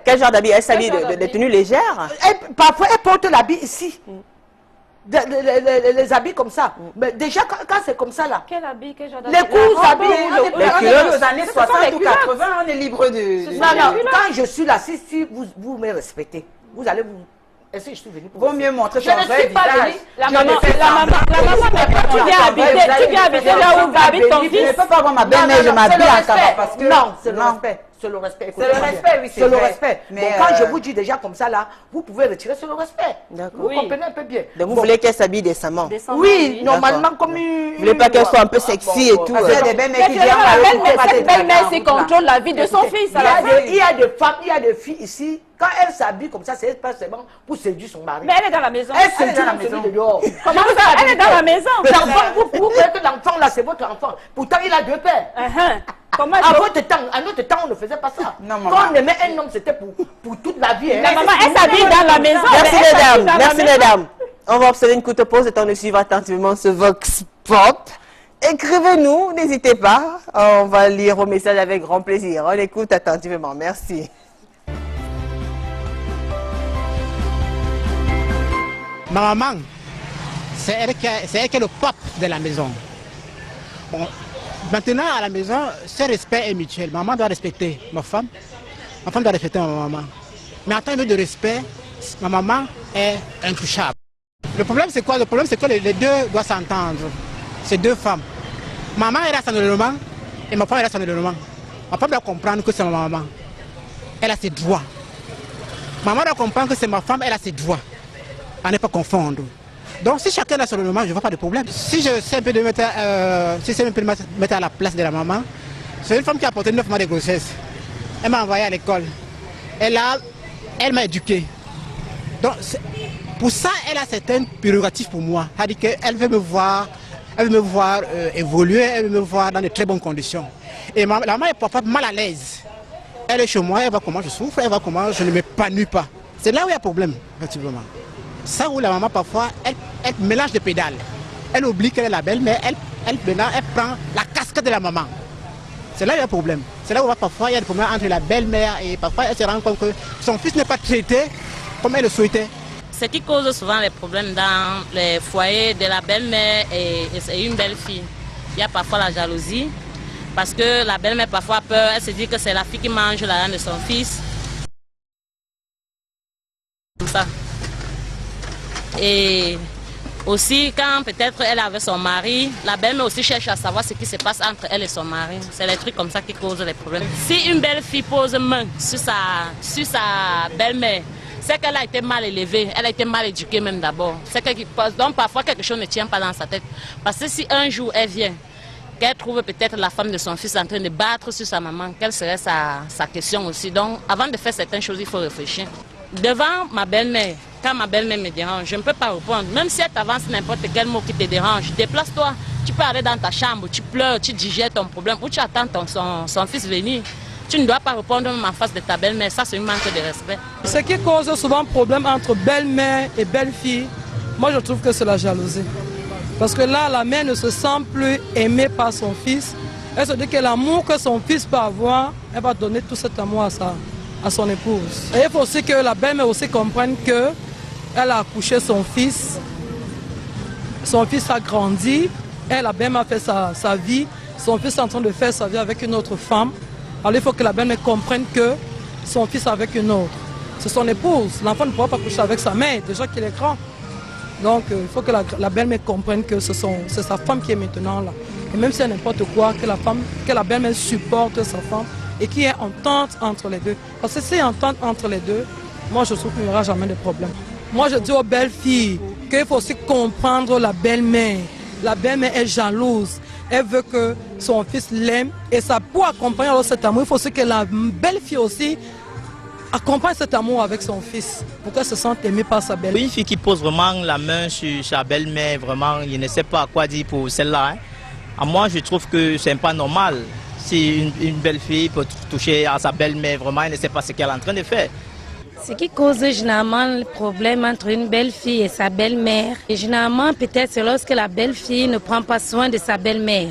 Quel genre d'habit? Elle s'habille de tenues légères? Parfois, elle porte l'habit ici. Les habits comme ça. Mais déjà, quand c'est comme ça là. Quel habit? Quel genre d'habit? Les courts habits. Les culottes. Aux années 60 ou 80, on est libre de... Non, quand je suis là, si vous me respectez, vous allez vous... Est-ce que je suis venue pour... Vaut mieux montrer je ne suis pas venue. La maman, tu viens habiter là où habite ton fils. Je ne peux pas avoir ma belle-mère, je m'habille en cabas parce que... Non, c'est le respect. C'est le respect. C'est le respect, oui, c'est le respect. Mais quand je vous dis déjà comme ça là, vous pouvez retirer sur le respect. D'accord. Vous comprenez un peu bien. Donc vous voulez qu'elle s'habille décemment? Oui, normalement comme une... Vous voulez pas qu'elle soit un peu sexy et tout? Il y a des belles-mères qui cette belle-mère, c'est contrôle la vie de son fils. Il y a des femmes, il y a des filles ici. Quand elle s'habille comme ça, c'est pas seulement pour séduire son mari. Mais elle est dans la maison. Elle séduit celui de dehors. Comment ça? Elle est dans la maison. L'enfant, vous croyez que l'enfant là, c'est votre enfant. Pourtant, il a deux pères. Comment à notre temps, on ne faisait pas ça. Non, quand on aimait un homme, c'était pour toute la vie. La maman, elle s'habille dans la maison. Merci mesdames. On va observer une courte pause, et on de suivre attentivement ce Vox Pop. Écrivez-nous, n'hésitez pas. On va lire vos messages avec grand plaisir. On écoute attentivement. Merci. Ma maman, c'est elle qui est le pape de la maison. Bon, maintenant, à la maison, ce respect est mutuel. Maman doit respecter ma femme doit respecter ma maman. Mais en termes de respect, ma maman est intouchable. Le problème, c'est quoi? Le problème, c'est que les deux doivent s'entendre. C'est deux femmes. Maman, elle a son élément et ma femme, elle a son élément. Ma femme doit comprendre que c'est ma maman. Elle a ses droits. Maman doit comprendre que c'est ma femme, elle a ses droits. À ne pas confondre. Donc si chacun a son moment, je ne vois pas de problème. Si je sais un peu de mettre, mettre à la place de la maman, c'est une femme qui a porté 9 mois de grossesse. Elle m'a envoyé à l'école. Elle m'a éduqué. Donc pour ça, elle a certaines prérogatives pour moi. C'est-à-dire qu'elle veut me voir, évoluer, elle veut me voir dans de très bonnes conditions. Et la maman est parfois mal à l'aise. Elle est chez moi, elle voit comment je souffre, elle voit comment je ne m'épanouis pas. C'est là où il y a problème, effectivement. Ça où la maman, parfois, elle mélange des pédales. Elle oublie qu'elle est la belle, mais elle prend la casquette de la maman. C'est là où il y a problème. C'est là où parfois il y a des problèmes entre la belle-mère et parfois elle se rend compte que son fils n'est pas traité comme elle le souhaitait. Ce qui cause souvent les problèmes dans les foyers de la belle-mère et une belle-fille. Il y a parfois la jalousie, parce que la belle-mère parfois a peur, elle se dit que c'est la fille qui mange la langue de son fils. Comme ça. Et aussi, quand peut-être elle est avec son mari, la belle-mère aussi cherche à savoir ce qui se passe entre elle et son mari. C'est les trucs comme ça qui causent les problèmes. Si une belle-fille pose main sur sa belle-mère, c'est qu'elle a été mal élevée, elle a été mal éduquée même d'abord. Donc parfois quelque chose ne tient pas dans sa tête. Parce que si un jour elle vient, qu'elle trouve peut-être la femme de son fils en train de battre sur sa maman, quelle serait sa question aussi. Donc avant de faire certaines choses, il faut réfléchir. Devant ma belle-mère, quand ma belle-mère me dérange, je ne peux pas répondre. Même si elle t'avance n'importe quel mot qui te dérange, déplace-toi. Tu peux aller dans ta chambre, tu pleures, tu digères ton problème ou tu attends son fils venir. Tu ne dois pas répondre même en face de ta belle-mère. Ça, c'est un manque de respect. Ce qui cause souvent problème entre belle-mère et belle-fille, moi je trouve que c'est la jalousie. Parce que là, la mère ne se sent plus aimée par son fils. Elle se dit que l'amour que son fils peut avoir, elle va donner tout cet amour à son épouse. Et il faut aussi que la belle-mère aussi comprenne qu'elle a accouché son fils. Son fils a grandi. Elle, la belle-mère, a fait sa vie. Son fils est en train de faire sa vie avec une autre femme. Alors il faut que la belle-mère comprenne que son fils est avec une autre. C'est son épouse. L'enfant ne pourra pas coucher avec sa mère, déjà qu'il est grand. Donc il faut que la belle-mère comprenne que c'est sa femme qui est maintenant là. Et même si c'est n'importe quoi, que la belle-mère supporte sa femme et qu'il y ait entente entre les deux. Parce que s'il y a entente entre les deux, moi je trouve qu'il n'y aura jamais de problème. Moi je dis aux belles filles qu'il faut aussi comprendre la belle-mère. La belle-mère est jalouse. Elle veut que son fils l'aime et ça pour accompagner cet amour, il faut aussi que la belle-fille aussi accompagne cet amour avec son fils pour qu'elle se sente aimée par sa belle-mère. Une fille qui pose vraiment la main sur sa belle-mère, vraiment, il ne sait pas quoi dire pour celle-là. À moi, je trouve que c'est pas normal. Si une belle-fille peut toucher à sa belle-mère, vraiment, elle ne sait pas ce qu'elle est en train de faire. Ce qui cause généralement le problème entre une belle-fille et sa belle-mère, et généralement peut-être c'est lorsque la belle-fille ne prend pas soin de sa belle-mère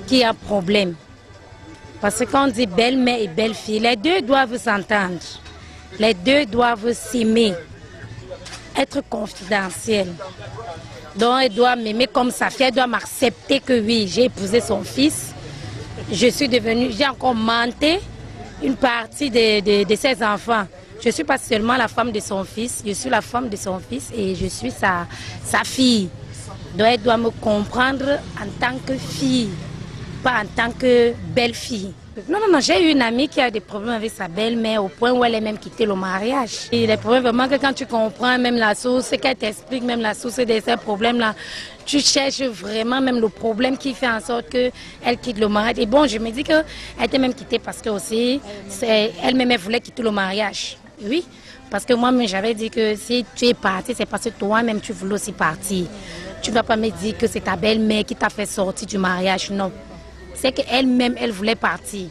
qu'il y a problème. Parce que quand on dit belle-mère et belle-fille, les deux doivent s'entendre. Les deux doivent s'aimer, être confidentiels. Donc elle doit m'aimer comme sa fille, elle doit m'accepter que oui, j'ai épousé son fils. J'ai encore menté une partie de ses enfants. Je ne suis pas seulement la femme de son fils, je suis la femme de son fils et je suis sa fille. Donc elle doit me comprendre en tant que fille, pas en tant que belle-fille. Non, j'ai eu une amie qui a des problèmes avec sa belle-mère au point où elle est même quitté le mariage. Et les problèmes vraiment que quand tu comprends même la source, qu'elle t'explique même la source de ces problèmes-là, tu cherches vraiment même le problème qui fait en sorte qu'elle quitte le mariage. Et bon, je me dis qu'elle était même quittée parce que aussi, elle-même elle voulait quitter le mariage. Oui, parce que moi-même j'avais dit que si tu es parti, c'est parce que toi-même tu voulais aussi partir. Tu ne vas pas me dire que c'est ta belle-mère qui t'a fait sortir du mariage, non. C'est qu'elle-même, elle voulait partir.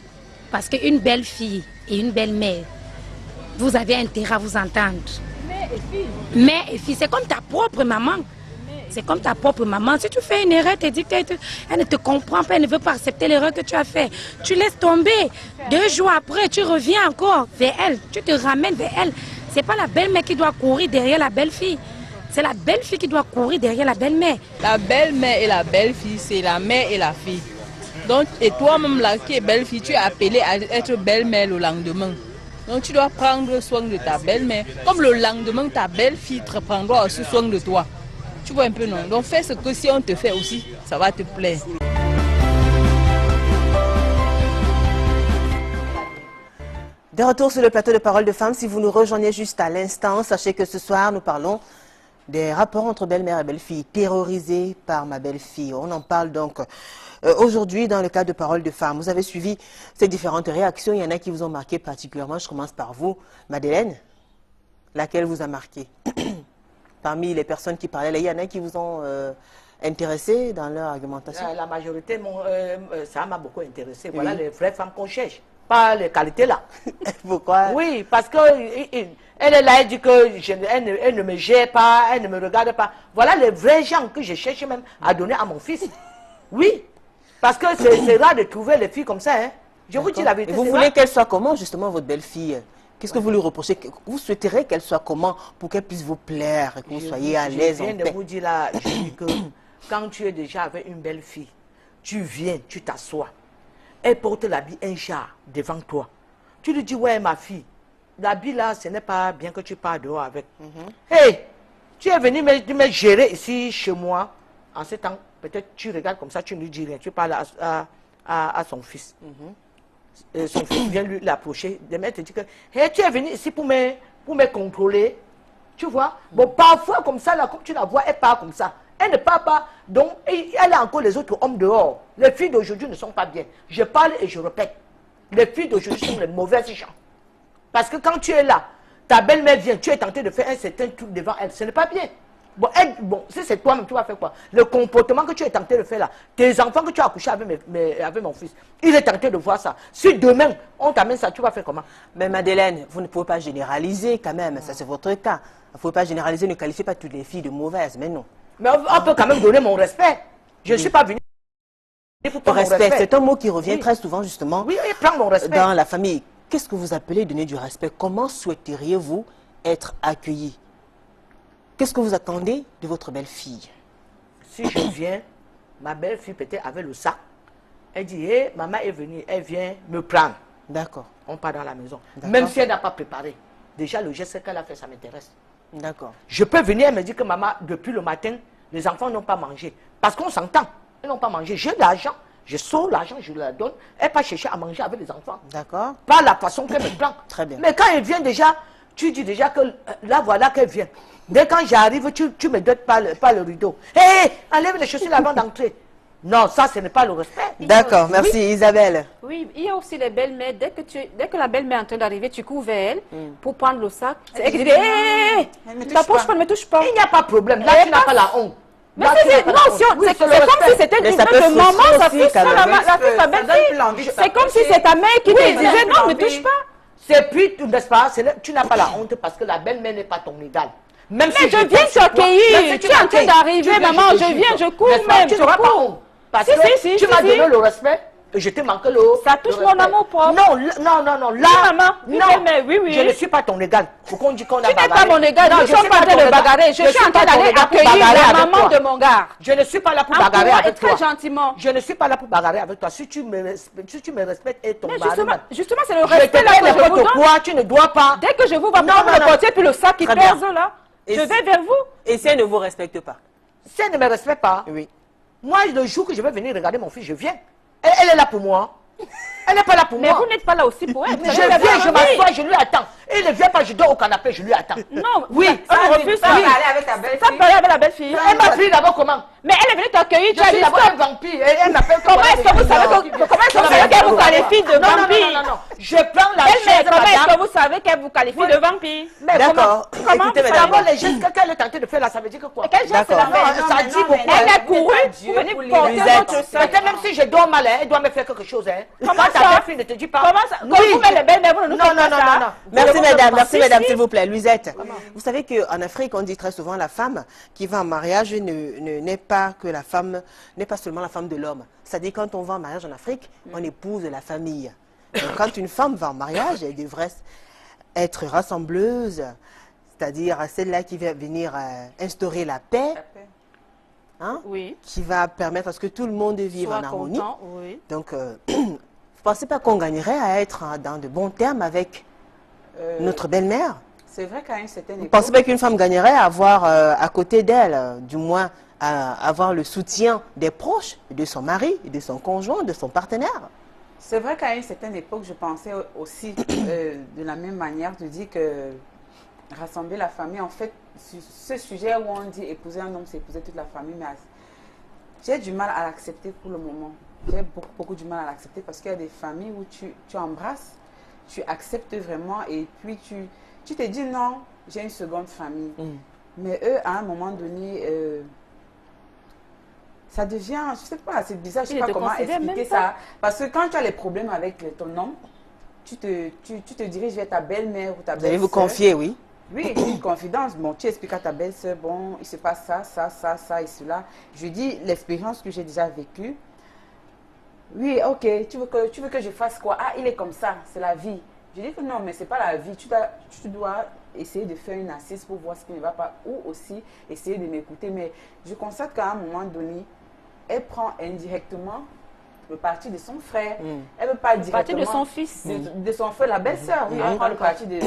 Parce qu'une belle-fille et une belle-mère, vous avez intérêt à vous entendre. Mère et fille, c'est comme ta propre maman. C'est comme ta propre maman. Si tu fais une erreur, tu dis qu'elle ne te comprend pas, elle ne veut pas accepter l'erreur que tu as fait. Tu laisses tomber. 2 jours après, tu reviens encore vers elle. Tu te ramènes vers elle. Ce n'est pas la belle-mère qui doit courir derrière la belle-fille. C'est la belle-fille qui doit courir derrière la belle-mère. La belle-mère et la belle-fille, c'est la mère et la fille. Donc, et toi-même là qui es belle-fille, tu es appelée à être belle-mère le lendemain. Donc tu dois prendre soin de ta belle-mère. Comme le lendemain, ta belle-fille te prendra aussi soin de toi. Tu vois un peu, non? Donc fais ce que si on te fait aussi, ça va te plaire. De retour sur le plateau de Parole de Femmes, si vous nous rejoignez juste à l'instant, sachez que ce soir, nous parlons des rapports entre belle-mère et belle-fille, terrorisée par ma belle-fille. On en parle donc aujourd'hui dans le cadre de Paroles de femmes. Vous avez suivi ces différentes réactions. Il y en a qui vous ont marqué particulièrement. Je commence par vous, Madeleine. Laquelle vous a marqué? Parmi les personnes qui parlaient là, il y en a qui vous ont intéressé dans leur argumentation. La majorité, ça m'a beaucoup intéressé. Voilà les vraies femmes qu'on cherche, pas les qualités là. Pourquoi? Oui, parce que elle est là, elle dit que elle ne me gère pas, elle ne me regarde pas. Voilà les vrais gens que je cherche même à donner à mon fils. Oui, parce que c'est rare de trouver les filles comme ça. Hein. Je vous dis la vérité. Et vous voulez qu'elle soit comment, justement, votre belle-fille? Qu'est-ce que vous lui reprochez? Vous souhaiterez qu'elle soit comment pour qu'elle puisse vous plaire et que vous soyez à l'aise en paix? Je viens de vous dire là, je dis que quand tu es déjà avec une belle fille, tu viens, tu t'assois, elle porte l'habit un char devant toi. Tu lui dis, ouais ma fille, l'habit là, ce n'est pas bien que tu pars dehors avec. Hey, tu es venu me gérer ici chez moi. En ce temps, peut-être tu regardes comme ça, tu ne lui dis rien, tu parles à son fils. Son fils vient lui l'approcher, demain te dit que hey, tu es venu ici pour me contrôler. Tu vois? Bon, parfois comme ça, là, comme tu la vois, elle part comme ça. Elle ne part pas. Donc, elle a encore les autres hommes dehors. Les filles d'aujourd'hui ne sont pas bien. Je parle et je répète. Les filles d'aujourd'hui sont les mauvaises gens. Parce que quand tu es là, ta belle-mère vient, tu es tenté de faire un certain truc devant elle. Ce n'est pas bien. Bon, si c'est toi-même, tu vas faire quoi? Le comportement que tu es tenté de faire là, tes enfants que tu as accouchés avec mon fils, il est tenté de voir ça. Si demain, on t'amène ça, tu vas faire comment? Mais Madeleine, vous ne pouvez pas généraliser quand même, ça c'est votre cas. Vous ne pouvez pas généraliser, ne qualifiez pas toutes les filles de mauvaises, mais non. Mais on peut quand même donner mon respect. Je ne suis pas venu pour prendre mon respect. C'est un mot qui revient très souvent justement prends mon respect. Dans la famille. Qu'est-ce que vous appelez donner du respect? Comment souhaiteriez-vous être accueilli? Qu'est-ce que vous attendez de votre belle-fille? Si je viens, ma belle-fille peut-être avec le sac, elle dit, hé, maman est venue, elle vient me prendre. D'accord. On part dans la maison. Même si elle n'a pas préparé. Déjà, le geste qu'elle a fait, ça m'intéresse. D'accord. Je peux venir, elle me dit que maman, depuis le matin, les enfants n'ont pas mangé. Parce qu'on s'entend, ils n'ont pas mangé. J'ai de l'argent, je sors l'argent, je la donne. Elle pas chercher à manger avec les enfants. D'accord. Pas la façon qu'elle me prend. Très bien. Mais quand elle vient déjà, tu dis déjà que là, voilà qu'elle vient. Dès quand j'arrive, tu me donnes pas le rideau. Hé, enlève les chaussures avant d'entrer. Non, ça, ce n'est pas le respect. D'accord, merci Isabelle. Oui, il y a aussi les belles-mères. Dès que la belle-mère est en train d'arriver, tu cours vers elle pour prendre le sac. C'est elle qui dit, hé, t'approches pas, ne me touche pas. Il n'y a pas de problème. Là, tu n'as pas la honte. Mais c'est comme si c'était une fête de maman, ça fait ça, la fille, ta belle-fille. C'est comme si c'est ta mère qui te disait, non, ne touche pas. C'est puis, n'est-ce pas, tu n'as pas la honte parce que la belle-mère n'est pas ton égale. Même mais si je viens t'accueillir, tu es en train d'arriver, maman, je viens, je cours même, tu n'auras pas honte. Parce que tu m'as donné le respect et je t'ai manqué le ça touche mon amour propre. Non, là, oui, maman, oui. Je ne suis pas ton égal. Pourquoi on dit qu'on a bagarré? Tu n'es pas mon égal, nous ne sommes pas en train de bagarrer. Je suis en train d'aller accueillir la maman de mon gars. Je ne suis pas là pour bagarrer avec toi. Très gentiment. Je ne suis pas là pour bagarrer avec toi. Si tu me respectes et ton mari. Justement, c'est le respect là que je vous donne. Tu ne dois pas. Dès que je vous vois prendre le portier puis le sac qui pèse là, je vais vers vous. Et si elle ne vous respecte pas? Si elle ne me respecte pas, oui. Moi, le jour que je vais venir regarder mon fils, je viens. Elle est là pour moi. Elle n'est pas là pour moi. Mais vous n'êtes pas là aussi pour elle. Je viens, je m'assois, je lui attends. Elle ne vient pas, je dors au canapé, je lui attends. Non, oui. Elle refuse ça. Parler avec ta belle-fille. Ça parler avec la belle-fille. Elle m'a pris d'abord comment? Mais elle est venue t'accueillir, tu as dit d'abord un vampire. Elle m'appelle comment est-ce que vous savez qu'elle vous qualifie de vampire? Non. Je prends la chaise, comment est-ce que vous savez qu'elle vous qualifie de vampire? D'accord. Écoutez, d'abord les gestes qu'elle est tentée de faire là, ça veut dire que quoi? Quel geste c'est la même? Ça dit beaucoup. Elle a couru pour venir porter votre sac. Peut-être même si je dors mal, elle doit me faire quelque chose. Comment ça? Ta fille ne te dit pas. Comment ça? Quand vous mettez les belles-mères, vous ne nous faites pas ça. Merci mesdames, s'il vous plaît. Luisette, vous savez qu'en Afrique, on dit très souvent la femme qui va en mariage n'est pas que la femme, n'est pas seulement la femme de l'homme. C'est-à-dire quand on va en mariage en Afrique, on épouse la famille. Donc, quand une femme va en mariage, elle devrait être rassembleuse, c'est-à-dire celle-là qui va venir instaurer la paix, oui. Qui va permettre à ce que tout le monde vive en harmonie. Content, oui. Donc, vous ne pensez pas qu'on gagnerait à être dans de bons termes avec notre belle-mère? C'est vrai qu'à une certaine époque... Vous ne pensez pas qu'une femme gagnerait à avoir à côté d'elle, du moins, à avoir le soutien des proches, de son mari, de son conjoint, de son partenaire? C'est vrai qu'à une certaine époque, je pensais aussi de la même manière de dire que rassembler la famille. En fait, ce sujet où on dit épouser un homme, c'est épouser toute la famille, mais j'ai du mal à l'accepter pour le moment. J'ai beaucoup du mal à l'accepter parce qu'il y a des familles où tu embrasses, tu acceptes vraiment et puis tu te dis non, j'ai une seconde famille. Mais eux, à un moment donné, ça devient, je ne sais pas, c'est bizarre, je ne sais pas comment expliquer ça. Parce que quand tu as les problèmes avec ton homme, tu te diriges vers ta belle-mère ou ta belle-sœur. Vous allez vous confier, oui. Oui, une confidence. Bon, tu expliques à ta belle-sœur, bon, il se passe ça, ça, ça, ça et cela. Je dis l'expérience que j'ai déjà vécue. Oui, ok, tu veux que je fasse quoi? Ah, il est comme ça, c'est la vie. Je dis que non, mais ce n'est pas la vie. Tu dois essayer de faire une assise pour voir ce qui ne va pas ou aussi essayer de m'écouter. Mais je constate qu'à un moment donné, elle prend indirectement le parti de son frère. Elle ne veut pas directement... Le parti de son fils. De son frère, la belle-sœur. Oui, elle prend le parti de...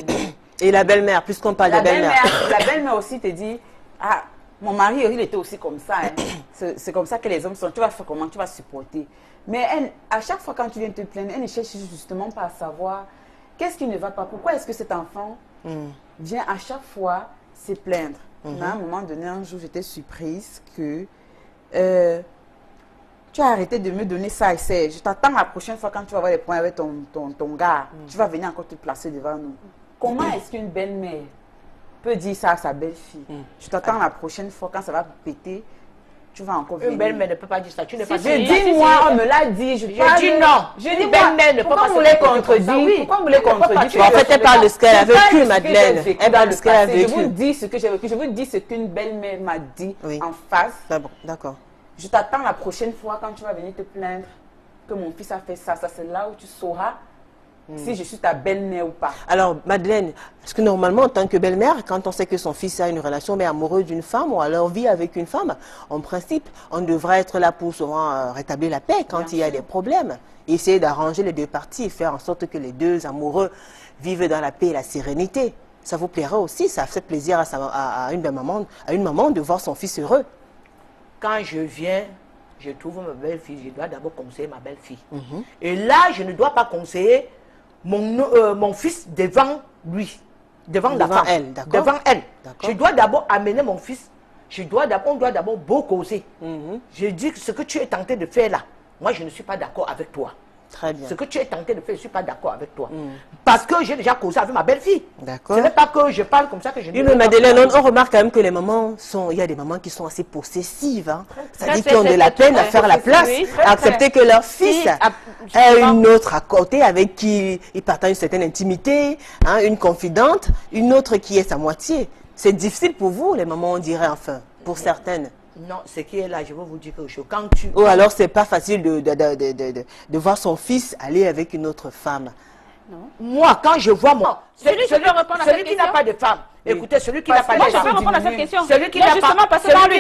Et la belle-mère, puisqu'on parle de belle-mère. La belle-mère aussi te dit, ah, mon mari, il était aussi comme ça. Hein. C'est comme ça que les hommes sont. Tu vas faire comment? Tu vas supporter. Mais elle, à chaque fois quand tu viens te plaindre, elle ne cherche justement pas à savoir qu'est-ce qui ne va pas. Pourquoi est-ce que cet enfant vient à chaque fois se plaindre? Mais à un moment donné, un jour, j'étais surprise que tu as arrêté de me donner ça et ça. Je t'attends la prochaine fois quand tu vas avoir des points avec ton gars. Tu vas venir encore te placer devant nous. Comment est-ce qu'une belle-mère peut dire ça à sa belle-fille? Je t'attends la prochaine fois quand ça va péter. Tu vas encore venir. Une belle-mère ne peut pas dire ça. Tu n'es pas Je dis, moi, on me l'a dit. Je dis non. Je dis, belle-mère ne peut pas se dire. Pourquoi vous les contredire? En fait, elle parle de ce qu'elle a vécu, Madeleine. Elle parle de ce qu'elle a vécu. Je vous dis ce que j'ai vécu. Je vous dis ce qu'une belle-mère m'a dit en face. D'accord. Je t'attends la prochaine fois quand tu vas venir te plaindre que mon fils a fait ça. Ça, c'est là où tu sauras si je suis ta belle-mère ou pas. Alors, Madeleine, parce que normalement, en tant que belle-mère, quand on sait que son fils a une relation mais amoureuse d'une femme ou alors vit avec une femme, en principe, on devrait être là pour souvent rétablir la paix quand il y a des problèmes. Essayer d'arranger les deux parties, faire en sorte que les deux amoureux vivent dans la paix et la sérénité. Ça vous plairait aussi, ça fait plaisir à une maman de voir son fils heureux. Quand je viens, je trouve ma belle-fille, je dois d'abord conseiller ma belle-fille. Et là, je ne dois pas conseiller mon fils devant lui, devant la femme, elle, devant elle. Je dois d'abord amener mon fils, on doit d'abord beaucoup causer. Je dis que ce que tu es tenté de faire là, moi je ne suis pas d'accord avec toi. Très bien. Ce que tu es tenté de faire, je ne suis pas d'accord avec toi. Parce que j'ai déjà causé avec ma belle-fille. D'accord. Ce n'est pas que je parle comme ça que je ne... Oui, mais Madeleine, on remarque quand même que les mamans sont... Il y a des mamans qui sont assez possessives. Hein. C'est-à-dire qu'ils ont de la peine à faire la place, à accepter que leur fils ait une autre à côté avec qui il partage une certaine intimité, hein, une confidente, une autre qui est sa moitié. C'est difficile pour vous, les mamans, on dirait enfin, pour certaines. Non, ce qui est là, je vais vous dire quelque chose. Quand tu... Ou alors, c'est pas facile de voir son fils aller avec une autre femme. Non. Moi, quand je vois mon... Celui qui n'a pas de femme. Écoutez, celui qui n'a pas de femme. femme. Moi, je peux répondre à cette question. Celui qui n'a pas de femme. Celui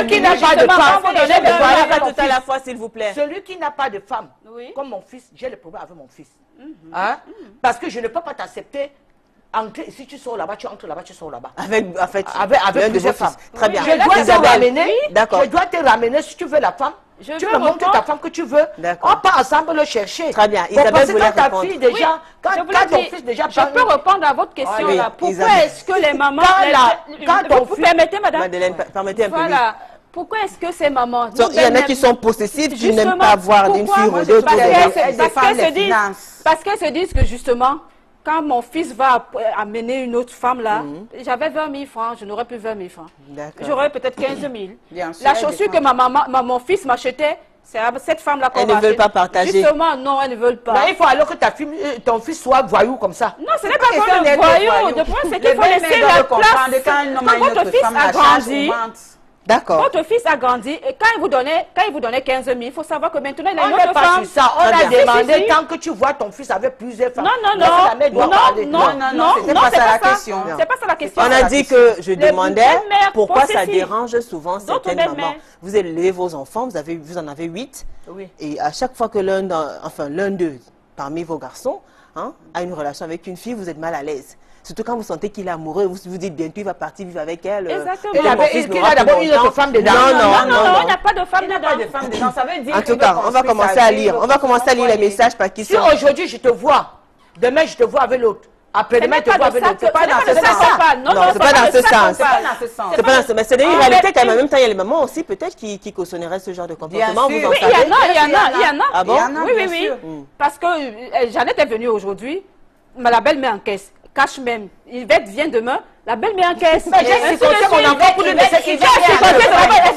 qui n'a pas de femme. Tout à la fois, s'il vous plaît. Celui qui n'a pas de femme, comme mon fils, j'ai le problème avec mon fils. Parce que je ne peux pas t'accepter. Si tu sors là-bas, tu entres là-bas, tu sors là-bas. Avec plusieurs femmes. Très bien. Je dois te ramener. Je dois te ramener si tu veux la femme. Tu me montres ta femme que tu veux. On part ensemble le chercher. Très bien. Isabelle voulait répondre. Quand ta fille déjà, quand ton fils déjà... Je peux répondre à votre question là. Pourquoi est-ce que les mamans... Vous permettez, madame? Madeleine, permettez un peu. Voilà. Pourquoi est-ce que ces mamans... Il y en a qui sont possessives, qui n'aiment pas voir d'une fille ou d'autre. Parce qu'elles se disent que justement... Quand mon fils va amener une autre femme là, j'avais 20 000 francs, je n'aurais plus 20 000 francs. J'aurais peut-être 15 000. La chaussure que mon fils m'achetait, c'est à cette femme-là qu'on va acheter. Elles ne veulent pas partager. Justement, non, elles ne veulent pas. Ben, il faut alors que ton fils soit voyou comme ça. Non, ce n'est pas comme le voyou. Le problème, c'est qu'il faut laisser la place. Quand votre fils a grandi... D'accord. Votre fils a grandi et quand il vous donnait 15 000, il faut savoir que maintenant il a une autre femme. femme. Ça. On a demandé tant que tu vois ton fils avec plusieurs femmes. Non, c'est pas ça la question. C'est pas ça la question. On a dit que je demandais pourquoi ça dérange souvent certaines mamans. Vous élevez vos enfants, vous en avez 8. Oui. Et à chaque fois que l'un d'eux, parmi vos garçons, a une relation avec une fille, vous êtes mal à l'aise. Surtout quand vous sentez qu'il est amoureux, vous vous dites bientôt il va partir vivre avec elle. Exactement. Il a d'abord une autre femme dedans. Non, il n'y a pas de femme dedans. Ça veut dire en tout cas, on va commencer à lire. On va commencer à lire les messages par qui si aujourd'hui je te vois, demain je te vois avec l'autre, Après-demain, Ce n'est pas de ça c'est pas dans ce sens. Non, Non, c'est pas dans ce sens. C'est pas dans ce sens. C'est pas dans ce sens. Mais c'est une réalité quand même. En même temps, il y a les mamans aussi peut-être qui cautionneraient ce genre de comportement. Bien Vous en sûr. Oui, savez? il y en a. Ah bon? Oui. Parce que Jeannette est venue aujourd'hui, mais la belle-mère encaisse. Cache même. Yvette vient demain, la belle-mère encaisse. Mais j'ai supposé mon enfant pour lui laisser qu'il vient.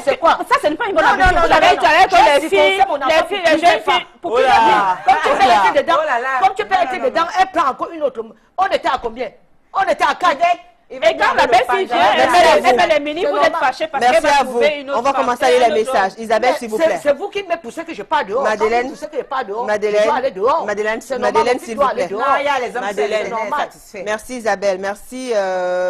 C'est quoi? Ça, ce n'est pas une bonne habitude. Vous avez les filles, les jeunes filles, pour qui Comme tu peux rester dedans, elle prend encore une autre. On était à combien? On était à 4. Et quand la belle-fille vient, elle met les mini, vous êtes fâchés parce qu'elle Merci va à vous. trouver une autre. On va commencer à lire les messages. Isabelle, s'il vous plaît. C'est vous qui me poussez que je pars dehors. Madeleine, Quand vous poussez que je pars dehors, je dois aller dehors. Madeleine, C'est normal, Madeleine, vous s'il dois vous aller plaît. dehors. Non, il y a les hommes, Madeleine, c'est normal. Satisfait. Merci Isabelle, merci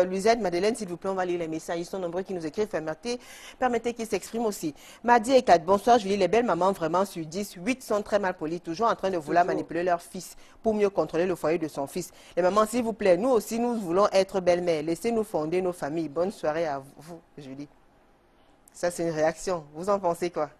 Luisette, Madeleine, s'il vous plaît, on va lire les messages. Ils sont nombreux qui nous écrivent. Permettez qu'ils s'expriment aussi. Madi et Kat, bonsoir, je lis les belles mamans vraiment sur 10. 8 sont très mal polies, toujours en train de vouloir manipuler leur fils pour mieux contrôler le foyer de son fils. Les mamans, s'il vous plaît, nous aussi, nous voulons être belles-mères. Laissez-nous fonder nos familles. Bonne soirée à vous, Julie. Ça, c'est une réaction. Vous en pensez quoi?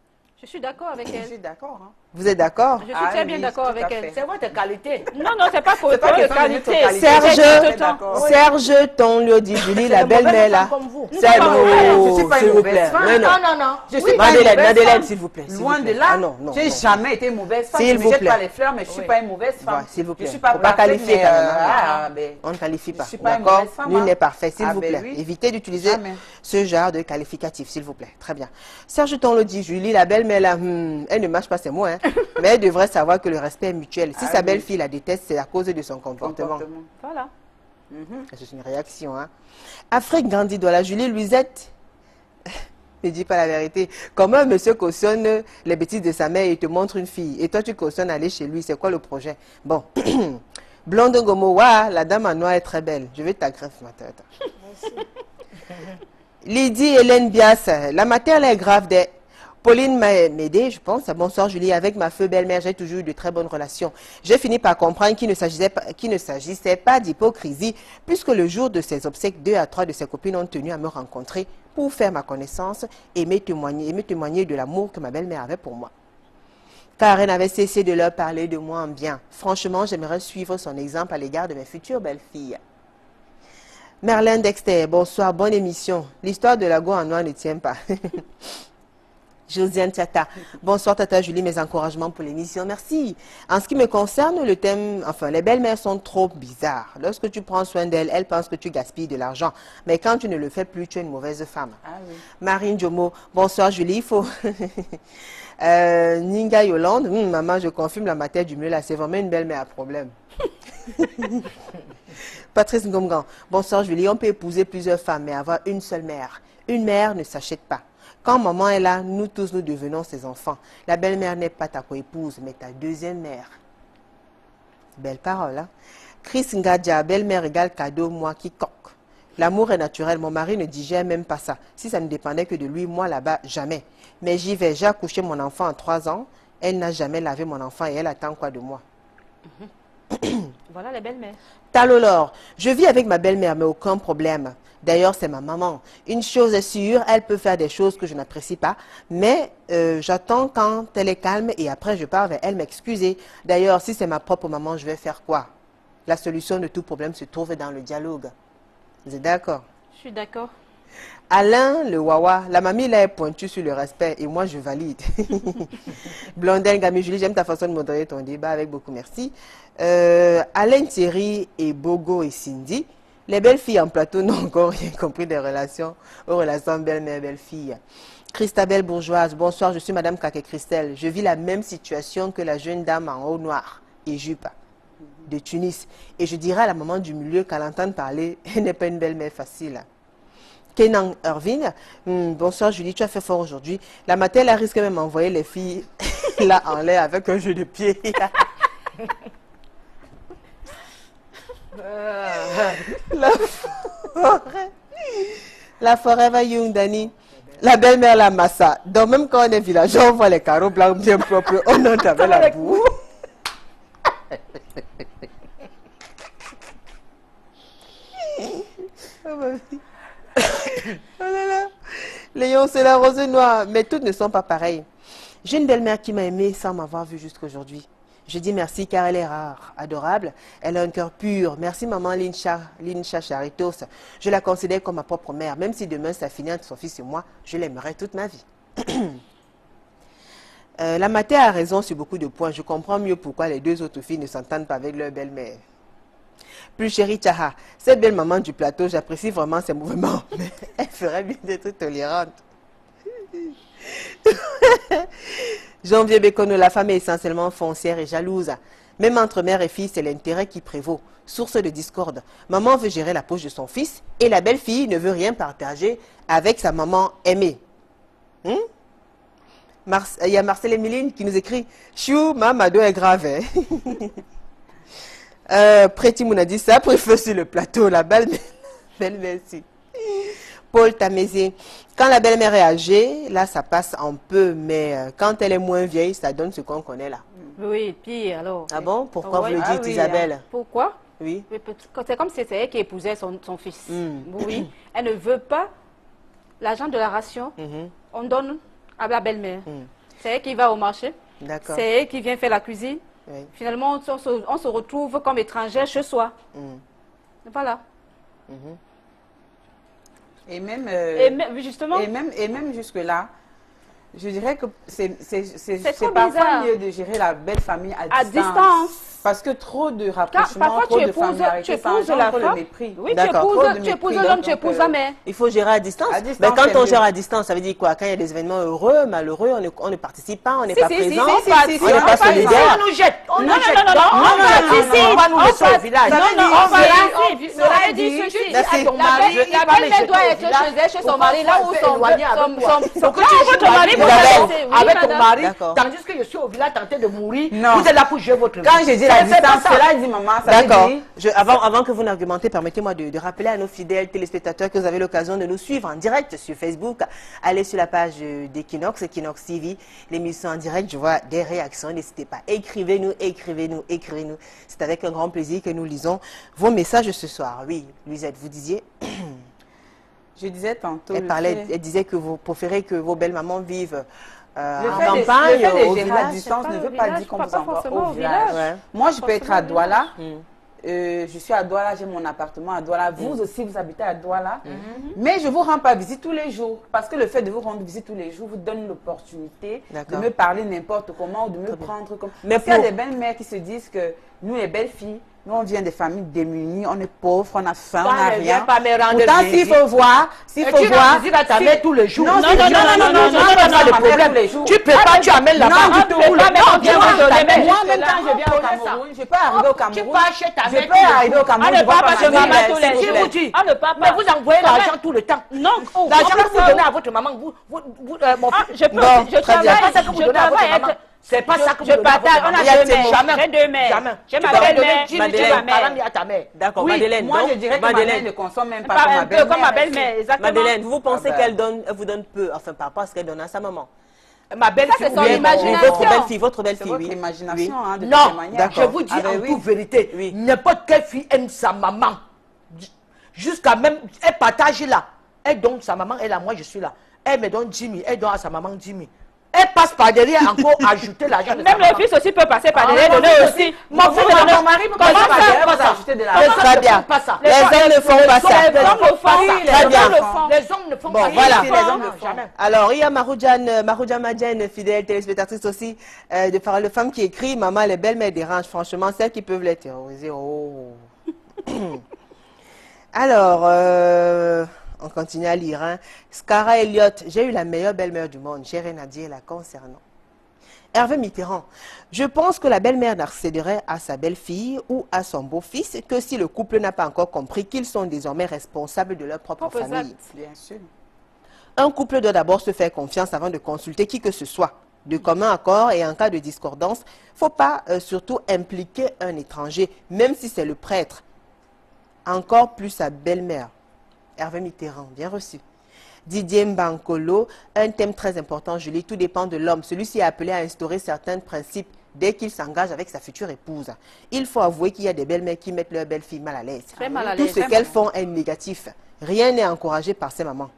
Je suis d'accord avec elle. Je suis d'accord. Hein. Vous êtes d'accord? Je suis très bien d'accord avec elle. C'est votre qualité. Non, c'est pas pour pas de question de notre qualité. qualité. Serge Tonlio dit Julie, la belle-mère là. Comme vous. C'est Je suis pas s'il une vous mauvaise plaît. femme. Mais non. Non. Je suis pas une Madeleine, mauvaise Madeleine, femme. s'il vous plaît. s'il Loin vous de plaît. là, Ah non, non. j'ai non. jamais été une mauvaise femme. S'il Je ne vous jette plaît. pas les fleurs, mais je ne suis pas une mauvaise femme. Voilà, s'il vous plaît. Je suis pas Faut pas parfaite, qualifier mais, quand même, hein. ben, On ne qualifie pas. Je suis pas une D'accord? mauvaise femme, Nul hein. n'est parfait, s'il Ah, vous ben plaît. oui. Évitez d'utiliser Jamais. ce genre de qualificatif, s'il vous plaît. Très bien. Serge Tonlio dit Julie, la belle-mère là, elle ne mâche pas ses mots, hein. Mais elle devrait savoir que le respect est mutuel. Si sa belle-fille la déteste, c'est à cause de son comportement. Voilà. C'est une réaction, hein. Afrique Gandhi la Julie Luisette. Ne dis pas la vérité. Comment un monsieur cautionne les bêtises de sa mère et te montre une fille et toi tu cautionnes aller chez lui, c'est quoi le projet? Bon. Blonde Ngomo, wa, la dame en noir est très belle. Je vais ta greffe, ma tête. Lydie Hélène Bias, la matière est grave des... Pauline m'a aidé, je pense. Bonsoir Julie, avec ma feu belle-mère, j'ai toujours eu de très bonnes relations. J'ai fini par comprendre qu'il ne s'agissait pas d'hypocrisie, puisque le jour de ses obsèques, 2 à 3 de ses copines ont tenu à me rencontrer pour faire ma connaissance et me témoigner de l'amour que ma belle-mère avait pour moi. Car elle n'avait cessé de leur parler de moi en bien. Franchement, j'aimerais suivre son exemple à l'égard de mes futures belles-filles. Merlin Dexter, bonsoir, bonne émission. L'histoire de la go en noir ne tient pas. Josiane Tata, bonsoir Tata Julie, mes encouragements pour l'émission, merci. En ce qui me concerne, le thème, enfin, les belles-mères sont trop bizarres. Lorsque tu prends soin d'elles, elles pensent que tu gaspilles de l'argent. Mais quand tu ne le fais plus, tu es une mauvaise femme. Ah oui. Marine Jomo, bonsoir Julie, il faut... Ninga Yolande, maman, je confirme la matière du mieux là, c'est vraiment une belle-mère à problème. Patrice Ngomgan, bonsoir Julie, on peut épouser plusieurs femmes, mais avoir une seule mère. Une mère ne s'achète pas. Quand maman est là, nous tous, nous devenons ses enfants. La belle-mère n'est pas ta co-épouse, mais ta deuxième mère. Belle parole, hein? Chris Ngadja, belle-mère égale cadeau, moi qui coque. L'amour est naturel, mon mari ne digère même pas ça. Si ça ne dépendait que de lui, moi là-bas, jamais. Mais j'y vais, j'ai accouché mon enfant à 3 ans. Elle n'a jamais lavé mon enfant et elle attend quoi de moi? Voilà les belles-mères. Talolor, je vis avec ma belle-mère, mais aucun problème. D'ailleurs, c'est ma maman. Une chose est sûre, elle peut faire des choses que je n'apprécie pas, mais j'attends quand elle est calme et après je pars vers elle m'excuser. D'ailleurs, si c'est ma propre maman, je vais faire quoi? La solution de tout problème se trouve dans le dialogue. Vous êtes d'accord? Je suis d'accord. Alain, le Wawa, la mamie là est pointue sur le respect et moi je valide. Blondine, Gami, Julie, j'aime ta façon de modérer ton débat avec beaucoup merci. Alain, Thierry et Bogo et Cindy, les belles filles en plateau n'ont encore rien compris des relations, aux relations belle-mère, belle-fille. Christabelle Bourgeoise, bonsoir, je suis Madame Kake Christelle. Je vis la même situation que la jeune dame en haut noir et jupe de Tunis. Et je dirais à la maman du milieu qu'à l'entendre parler, elle n'est pas une belle-mère facile. Kenan Irving, bonsoir Julie, tu as fait fort aujourd'hui. La matin, elle risque même d'envoyer les filles là en l'air avec un jeu de pied. La forêt va young, Dani. La belle-mère, la massa. Donc même quand on est villageois, on voit les carreaux blancs bien propres. On entre avec la boue. Oh là là. Léon, c'est la rose noire, mais toutes ne sont pas pareilles. J'ai une belle-mère qui m'a aimée sans m'avoir vue jusqu'aujourd'hui. Je dis merci car elle est rare, adorable. Elle a un cœur pur. Merci maman Lincha Charitos. Je la considère comme ma propre mère. Même si demain ça finit entre son fils et moi, je l'aimerai toute ma vie. La Maté a raison sur beaucoup de points. Je comprends mieux pourquoi les deux autres filles ne s'entendent pas avec leur belle-mère. Plus chérie Tchaha, cette belle maman du plateau, j'apprécie vraiment ses mouvements. Mais elle ferait bien d'être tolérante. Janvier Bekono, la femme est essentiellement foncière et jalouse. Même entre mère et fille, c'est l'intérêt qui prévaut. Source de discorde. Maman veut gérer la poche de son fils et la belle-fille ne veut rien partager avec sa maman aimée. Il y a Marcel Emeline qui nous écrit « Chou, Mamado est grave. Preti Mouna dit ça, préfère sur le plateau, la belle-mère, merci. Paul Tamézé, quand la belle-mère est âgée, là ça passe un peu, mais quand elle est moins vieille, ça donne ce qu'on connaît là. Oui, pire alors. Ah bon? Pourquoi vous le dites, oui, Isabelle? Hein. Pourquoi? Oui. C'est comme si c'était elle qui épousait son fils. Oui. Elle ne veut pas l'argent de la ration. On donne à la belle-mère. C'est elle qui va au marché. C'est elle qui vient faire la cuisine. Oui. Finalement, on se retrouve comme étrangère chez soi. Voilà. Et même, justement, et même jusque-là, je dirais que c'est parfois bizarre. Mieux de gérer la belle famille à distance. Parce que trop de rapprochement, trop de familiarité, ça engendre le mépris. Oui, tu épouses l'homme, tu épouses la mère. Il faut gérer à distance. Mais quand on gère à distance, ça veut dire quoi? Quand il y a des événements heureux, malheureux, on ne participe pas, on n'est pas présent, on n'est pas solidaire. On nous jette. Non, on participe. On va nous laisser au village. Non, on participe. Cela dit ceci. La belle-mère doit être chez elle, chez son mari, là où son avec ton mari, tandis que je suis au village tenté de mourir, vous êtes là pour jouer votre vie. Quand je dis la distance, cela dit maman, ça d'accord. veut dire... Avant que vous n'argumentez, permettez-moi de rappeler à nos fidèles téléspectateurs que vous avez l'occasion de nous suivre en direct sur Facebook. Allez sur la page d'Equinox, Equinox TV, l'émission en direct, je vois des réactions, n'hésitez pas. Écrivez-nous. C'est avec un grand plaisir que nous lisons vos messages ce soir. Oui, Luisette, vous disiez... Je disais tantôt... Elle disait que vous préférez que vos belles mamans vivent... Le fait de gérer à distance ne veut pas dire qu'on vous envoie au village. Moi, je peux être à Douala. Je suis à Douala, j'ai mon appartement à Douala. Vous aussi, vous habitez à Douala. Mais je ne vous rends pas visite tous les jours. Parce que le fait de vous rendre visite tous les jours vous donne l'opportunité de me parler n'importe comment ou de me prendre comme... Mais il y a des belles-mères qui se disent que nous, les belles filles, nous, on vient des familles démunies, on est pauvres, on a faim, on n'a rien. Pourtant, s'il faut voir, tu rends visite à ta mère tous les jours. Non, pas de problème. Tu prépares, tu amènes là-bas. Moi-même, quand je viens au Cameroun, je peux arriver au Cameroun. Tu pars chez ta mère. Je peux arriver au Cameroun. On ne part pas chez maman tous les jours. Mais vous envoyez l'argent tout le temps. Non, l'argent que vous donnez à votre maman, je travaille. C'est pas ça que je partage. On a deux mères. J'ai ma belle-mère, tu vas mère. Ta mère. D'accord, Madeleine. Moi, je dirais que ma mère ne consomme même pas comme ma belle-mère. Exactement. Madeleine, vous pensez qu'elle vous donne peu, enfin par rapport à ce qu'elle donne à sa maman? Ma belle-fille, c'est son imagination. Votre belle-fille, oui. Imagination, de non, manière. je vous dis en toute vérité, n'importe quelle fille aime sa maman. Jusqu'à même, elle partage là. Elle donne sa maman, elle a moi, je suis là. Elle me donne 10 000, elle donne à sa maman 10 000. Elle passe par derrière encore ajouter l'argent. Même le fils aussi peut passer par derrière, donner aussi. Mon fils et mon mari peut passer par derrière, ajouter de l'argent. Très bien. Les hommes ne font pas ça. Les hommes le font. Très bien. Les hommes ne font pas ça. Voilà. Les hommes ne font jamais. Alors, il y a Maroujan Madjen, fidèle téléspectatrice aussi, de Parole de Femme qui écrit « Maman, les belles-mères dérangent. Franchement, celles qui peuvent les terroriser. » Oh. Alors... On continue à lire. Hein. Scara Elliott, j'ai eu la meilleure belle-mère du monde. J'ai rien à dire la concernant. Hervé Mitterrand, je pense que la belle-mère n'accéderait à sa belle-fille ou à son beau-fils que si le couple n'a pas encore compris qu'ils sont désormais responsables de leur propre famille. Bien sûr. Un couple doit d'abord se faire confiance avant de consulter qui que ce soit. De commun accord et en cas de discordance, il ne faut pas surtout impliquer un étranger, même si c'est le prêtre. Encore plus sa belle-mère. Hervé Mitterrand, bien reçu. Didier Mbankolo, un thème très important, Julie, tout dépend de l'homme. Celui-ci est appelé à instaurer certains principes dès qu'il s'engage avec sa future épouse. Il faut avouer qu'il y a des belles-mères qui mettent leur belle-fille mal à l'aise. Tout ce qu'elles font est négatif. Rien n'est encouragé par ces mamans.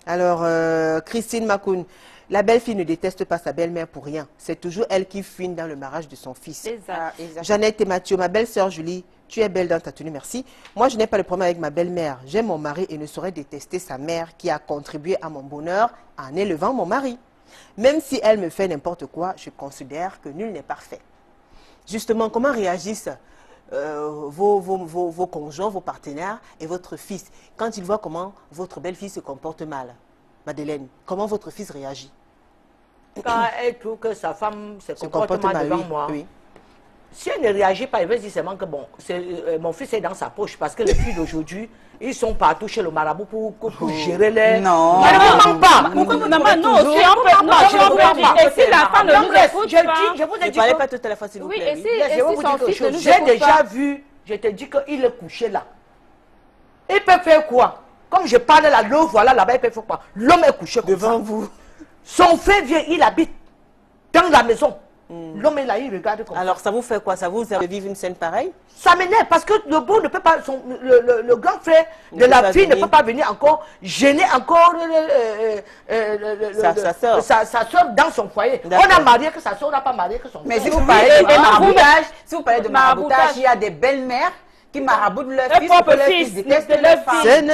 Alors, Christine Makoun, La belle-fille ne déteste pas sa belle-mère pour rien. C'est toujours elle qui fuit dans le mariage de son fils. Jeannette et Mathieu, ma belle-sœur Julie, tu es belle dans ta tenue, merci. Moi, je n'ai pas de problème avec ma belle-mère. J'aime mon mari et ne saurais détester sa mère qui a contribué à mon bonheur en élevant mon mari. Même si elle me fait n'importe quoi, je considère que nul n'est parfait. Justement, comment réagissent vos conjoints, vos partenaires et votre fils quand ils voient comment votre belle-fille se comporte mal? Madeleine, comment votre fils réagit? Quand elle trouve que sa femme se comporte mal devant moi, oui. Si elle ne réagit pas, elle veut dire seulement que bon, mon fils est dans sa poche parce que les filles d'aujourd'hui, ils sont partout chez le marabout pour gérer les... Non. Mais ne me pas. Maman, nous aussi, on peut... Non, je ne comprends pas. Et si la femme ne nous écoute pas... Je vous ai dit ne parlez pas tout à la fois, s'il vous Oui, plaît. et si son fils ne nous j'ai écoute déjà pas... vu, je te dis qu'il est couché là. Il peut faire quoi? Comme je parle là, le voilà là-bas, il peut faire quoi? L'homme est couché comme Devant ça. vous. Son frère vient, il habite dans la maison. L'homme est là, il regarde comme Alors, ça vous fait quoi? Ça vous fait vivre une scène pareille? ça m'énerve parce que le beau ne peut pas, le grand frère de la fille ne peut pas venir encore gêner encore sa soeur dans son foyer. On a marié que sa soeur n'a pas marié que son frère. Mais si vous parlez de maraboutage, il y a des belles-mères qui maraboutent leur fils, propre que leur fils, fils déteste de leur leur femme. fils. Oui.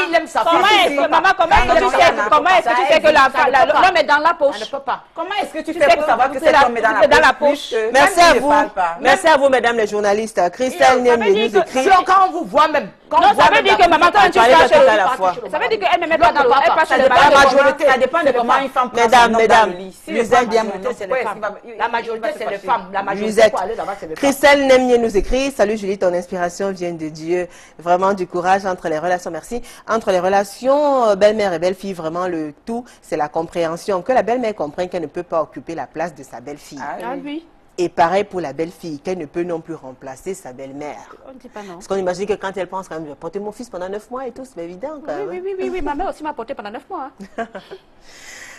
Il aime sa fille. Maman, comment est-ce que tu sais que l'homme est dans la poche? Elle ne peut pas. Comment est-ce que tu fais pour savoir que cet homme est dans la poche? Merci à vous. Merci à vous, mesdames les journalistes. Christelle Niemé nous écrit. Quand on vous voit même. Non, ça veut dire que maman, quand tu parlez caches à la fois. ça veut dire qu'elle ne met pas dans l'eau. Elle passe Ça le dépend mari. de la majorité. Ça dépend de comment une femme prend son homme dans le lit. Si Musette, bien monté, c'est les femmes. La majorité, c'est les femmes. La majorité, Musette. pour aller là-bas, c'est les femmes. Christelle Niemé nous écrit. Salut Julie, ton inspiration vient de Dieu. Vraiment du courage entre les relations. Merci. Entre les relations belle-mère et belle-fille, vraiment le tout, c'est la compréhension. Que la belle-mère comprenne qu'elle ne peut pas occuper la place de sa belle-fille. Ah oui. Et pareil pour la belle-fille, qu'elle ne peut non plus remplacer sa belle-mère. On ne dit pas non. Parce qu'on imagine que quand elle pense quand même, je vais porter mon fils pendant 9 mois et tout, c'est évident quand même. Oui, ma mère aussi m'a porté pendant 9 mois.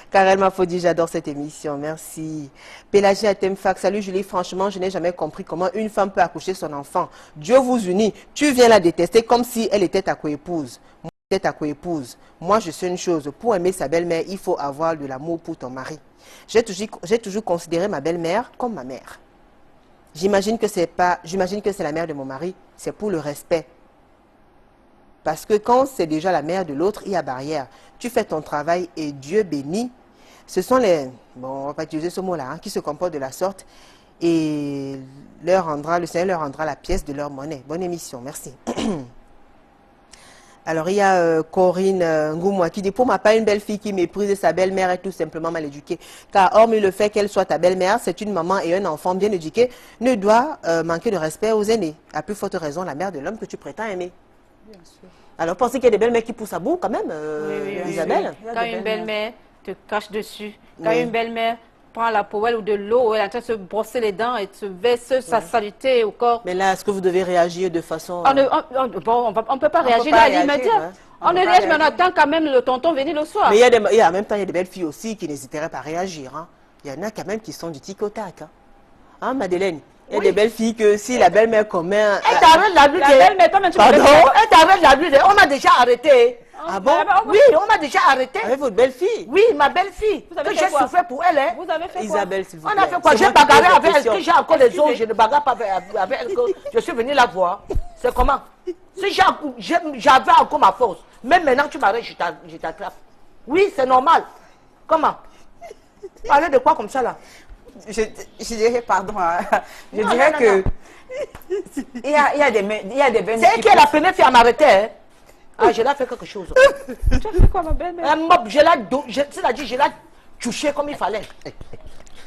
Karel Mafodi, j'adore cette émission, merci. Pélagie Atemfak, salut Julie, franchement, je n'ai jamais compris comment une femme peut accoucher son enfant. Dieu vous unit, tu viens la détester comme si elle était ta coépouse. Moi, je sais une chose, pour aimer sa belle-mère, il faut avoir de l'amour pour ton mari. J'ai toujours considéré ma belle-mère comme ma mère. J'imagine que c'est la mère de mon mari, c'est pour le respect. Parce que quand c'est déjà la mère de l'autre, il y a barrière. Tu fais ton travail et Dieu bénit. Ce sont les, bon, on ne va pas utiliser ce mot-là, hein, qui se comportent de la sorte et le Seigneur leur rendra la pièce de leur monnaie. Bonne émission, merci. Alors, il y a Corinne Ngoumoua qui dit, pour ma part, une belle-fille qui méprise sa belle-mère est tout simplement mal éduquée. Car hormis le fait qu'elle soit ta belle-mère, c'est une maman et un enfant bien éduqué ne doit manquer de respect aux aînés. À plus forte raison, la mère de l'homme que tu prétends aimer. Bien sûr. Alors, pensez qu'il y a des belles-mères qui poussent à bout quand même, Isabelle? Quand une belle-mère te cache dessus, quand une belle-mère prend la poêle ou de l'eau, elle est en train de se brosser les dents et se verse sa saleté au corps. Mais là, est-ce que vous devez réagir de façon... On ne peut pas réagir là à l'immédiat. On ne réagit, mais on attend quand même le tonton venir le soir. Mais en même temps, il y a des belles filles aussi qui n'hésiteraient pas à réagir. Hein. Il y en a quand même qui sont du tic au tac. Hein, Madeleine? Il y a des belles filles que si la belle-mère commet... Elle t'arrête la lutte. Pardon? Elle t'arrête la lutte. On m'a déjà arrêté. Ah bon? Oui, on m'a déjà arrêté. Avec votre belle-fille? Oui, ma belle-fille. Que j'ai souffert pour elle. Hein. Vous avez fait quoi? Isabelle, s'il vous plaît. On a fait quoi? J'ai bagarré avec elle. Si j'ai encore les os, je ne bagarre pas avec elle. Je suis venu la voir. C'est comment? Si j'avais encore ma force, même maintenant tu m'arrêtes, je t'attrape. Oui, c'est normal. Comment? Parler de quoi comme ça là? Je dirais, pardon, je dirais que il y a des belles. C'est elle qui est la première fille à m'arrêter. Hein? Ah, je l'ai fait quelque chose. Tu as fait quoi, ma belle-mère? C'est-à-dire, je l'ai touché comme il fallait.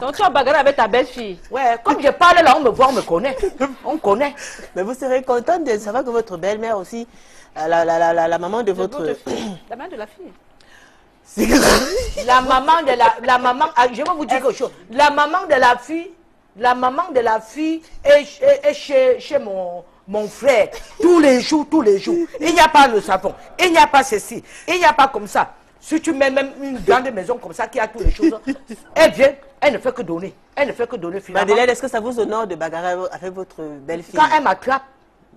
Donc tu as bagarré avec ta belle-fille? Ouais, comme je parle là, on me voit, on me connaît. On connaît. Mais vous serez contente de savoir que votre belle-mère aussi, la maman de votre... La mère de la fille. C'est grave. La maman, je vais vous dire quelque chose. La maman de la fille est chez mon frère tous les jours. Il n'y a pas le savon, il n'y a pas ceci, il n'y a pas comme ça. Si tu mets même une grande maison comme ça qui a toutes les choses, elle vient, elle ne fait que donner. Elle ne fait que donner finalement. Madeleine, est-ce que ça vous honore de bagarrer avec votre belle-fille? Quand elle m'attrape.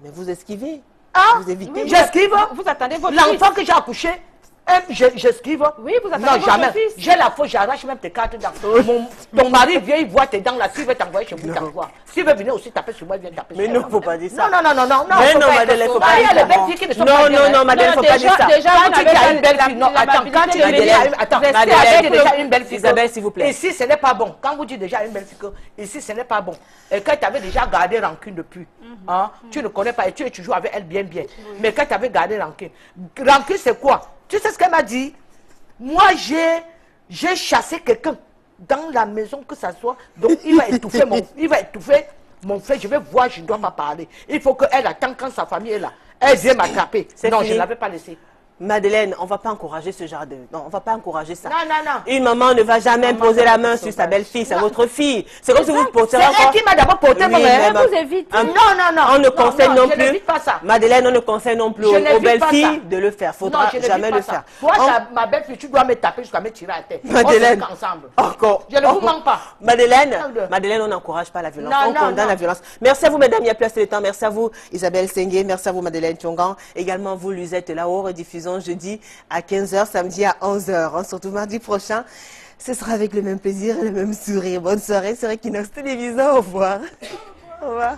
Mais vous esquivez. Ah, vous évitez. J'esquive. Vous attendez votre l'enfant que j'ai accouché. J'esquive. Oui, vous attaquez Non, votre jamais. fils. J'ai la faute, j'arrache même tes cartes dents. Ton mari vient, il voit tes dents là, tu veux t'envoyer chez vous, t'envoies. S'il veut venir aussi taper sur moi, il vient taper sur moi. Mais non, faut pas dire ça. Non. Mais non, Madeleine, faut pas dire ça. Il y a les belles filles qui ne sont pas bien. Non, Madeleine, faut pas dire ça. Déjà, Quand tu as une belle fille, non, attends, quand tu as déjà une belle fille, Isabelle, s'il vous plaît. Ici, ce n'est pas bon. Quand vous dites déjà une belle fille, ici, ce n'est pas bon. Et quand tu avais déjà gardé rancune depuis, tu ne connais pas et tu es toujours avec elle bien. Mais quand tu avais gardé rancune, c'est quoi? Tu sais ce qu'elle m'a dit? Moi, j'ai chassé quelqu'un dans la maison, que ça soit. Donc, il va étouffer mon frère. Je vais voir, je ne dois pas parler. Il faut qu'elle attende quand sa famille est là. Elle vient m'attraper. Non, je ne l'avais pas laissé. Madeleine, on ne va pas encourager ce genre de... Non, on ne va pas encourager ça. Non. Une maman ne va jamais poser la main sur sa belle-fille, c'est votre fille. C'est comme si vous portez... C'est elle qui m'a d'abord porté mon Elle vous évite. Non. On ne conseille non plus... Je n'évite pas ça. Madeleine, on ne conseille non plus aux belles-filles de le faire. Il ne faudra jamais le faire. Toi, ma belle-fille, tu dois me taper jusqu'à me tirer à terre. Madeleine, ensemble. encore. Je ne vous mens pas. Madeleine, on n'encourage pas la violence. On condamne la violence. Merci à vous, mesdames, il y a plus de temps. Merci à vous, Isabelle Sengue. Merci à vous, Madeleine Thiongan. Également, vous, Lisette, là-haut, rediffusion jeudi à 15h, samedi à 11h. On se retrouve mardi prochain. Ce sera avec le même plaisir et le même sourire. Bonne soirée sur Equinox Télévision. Au revoir. Au revoir.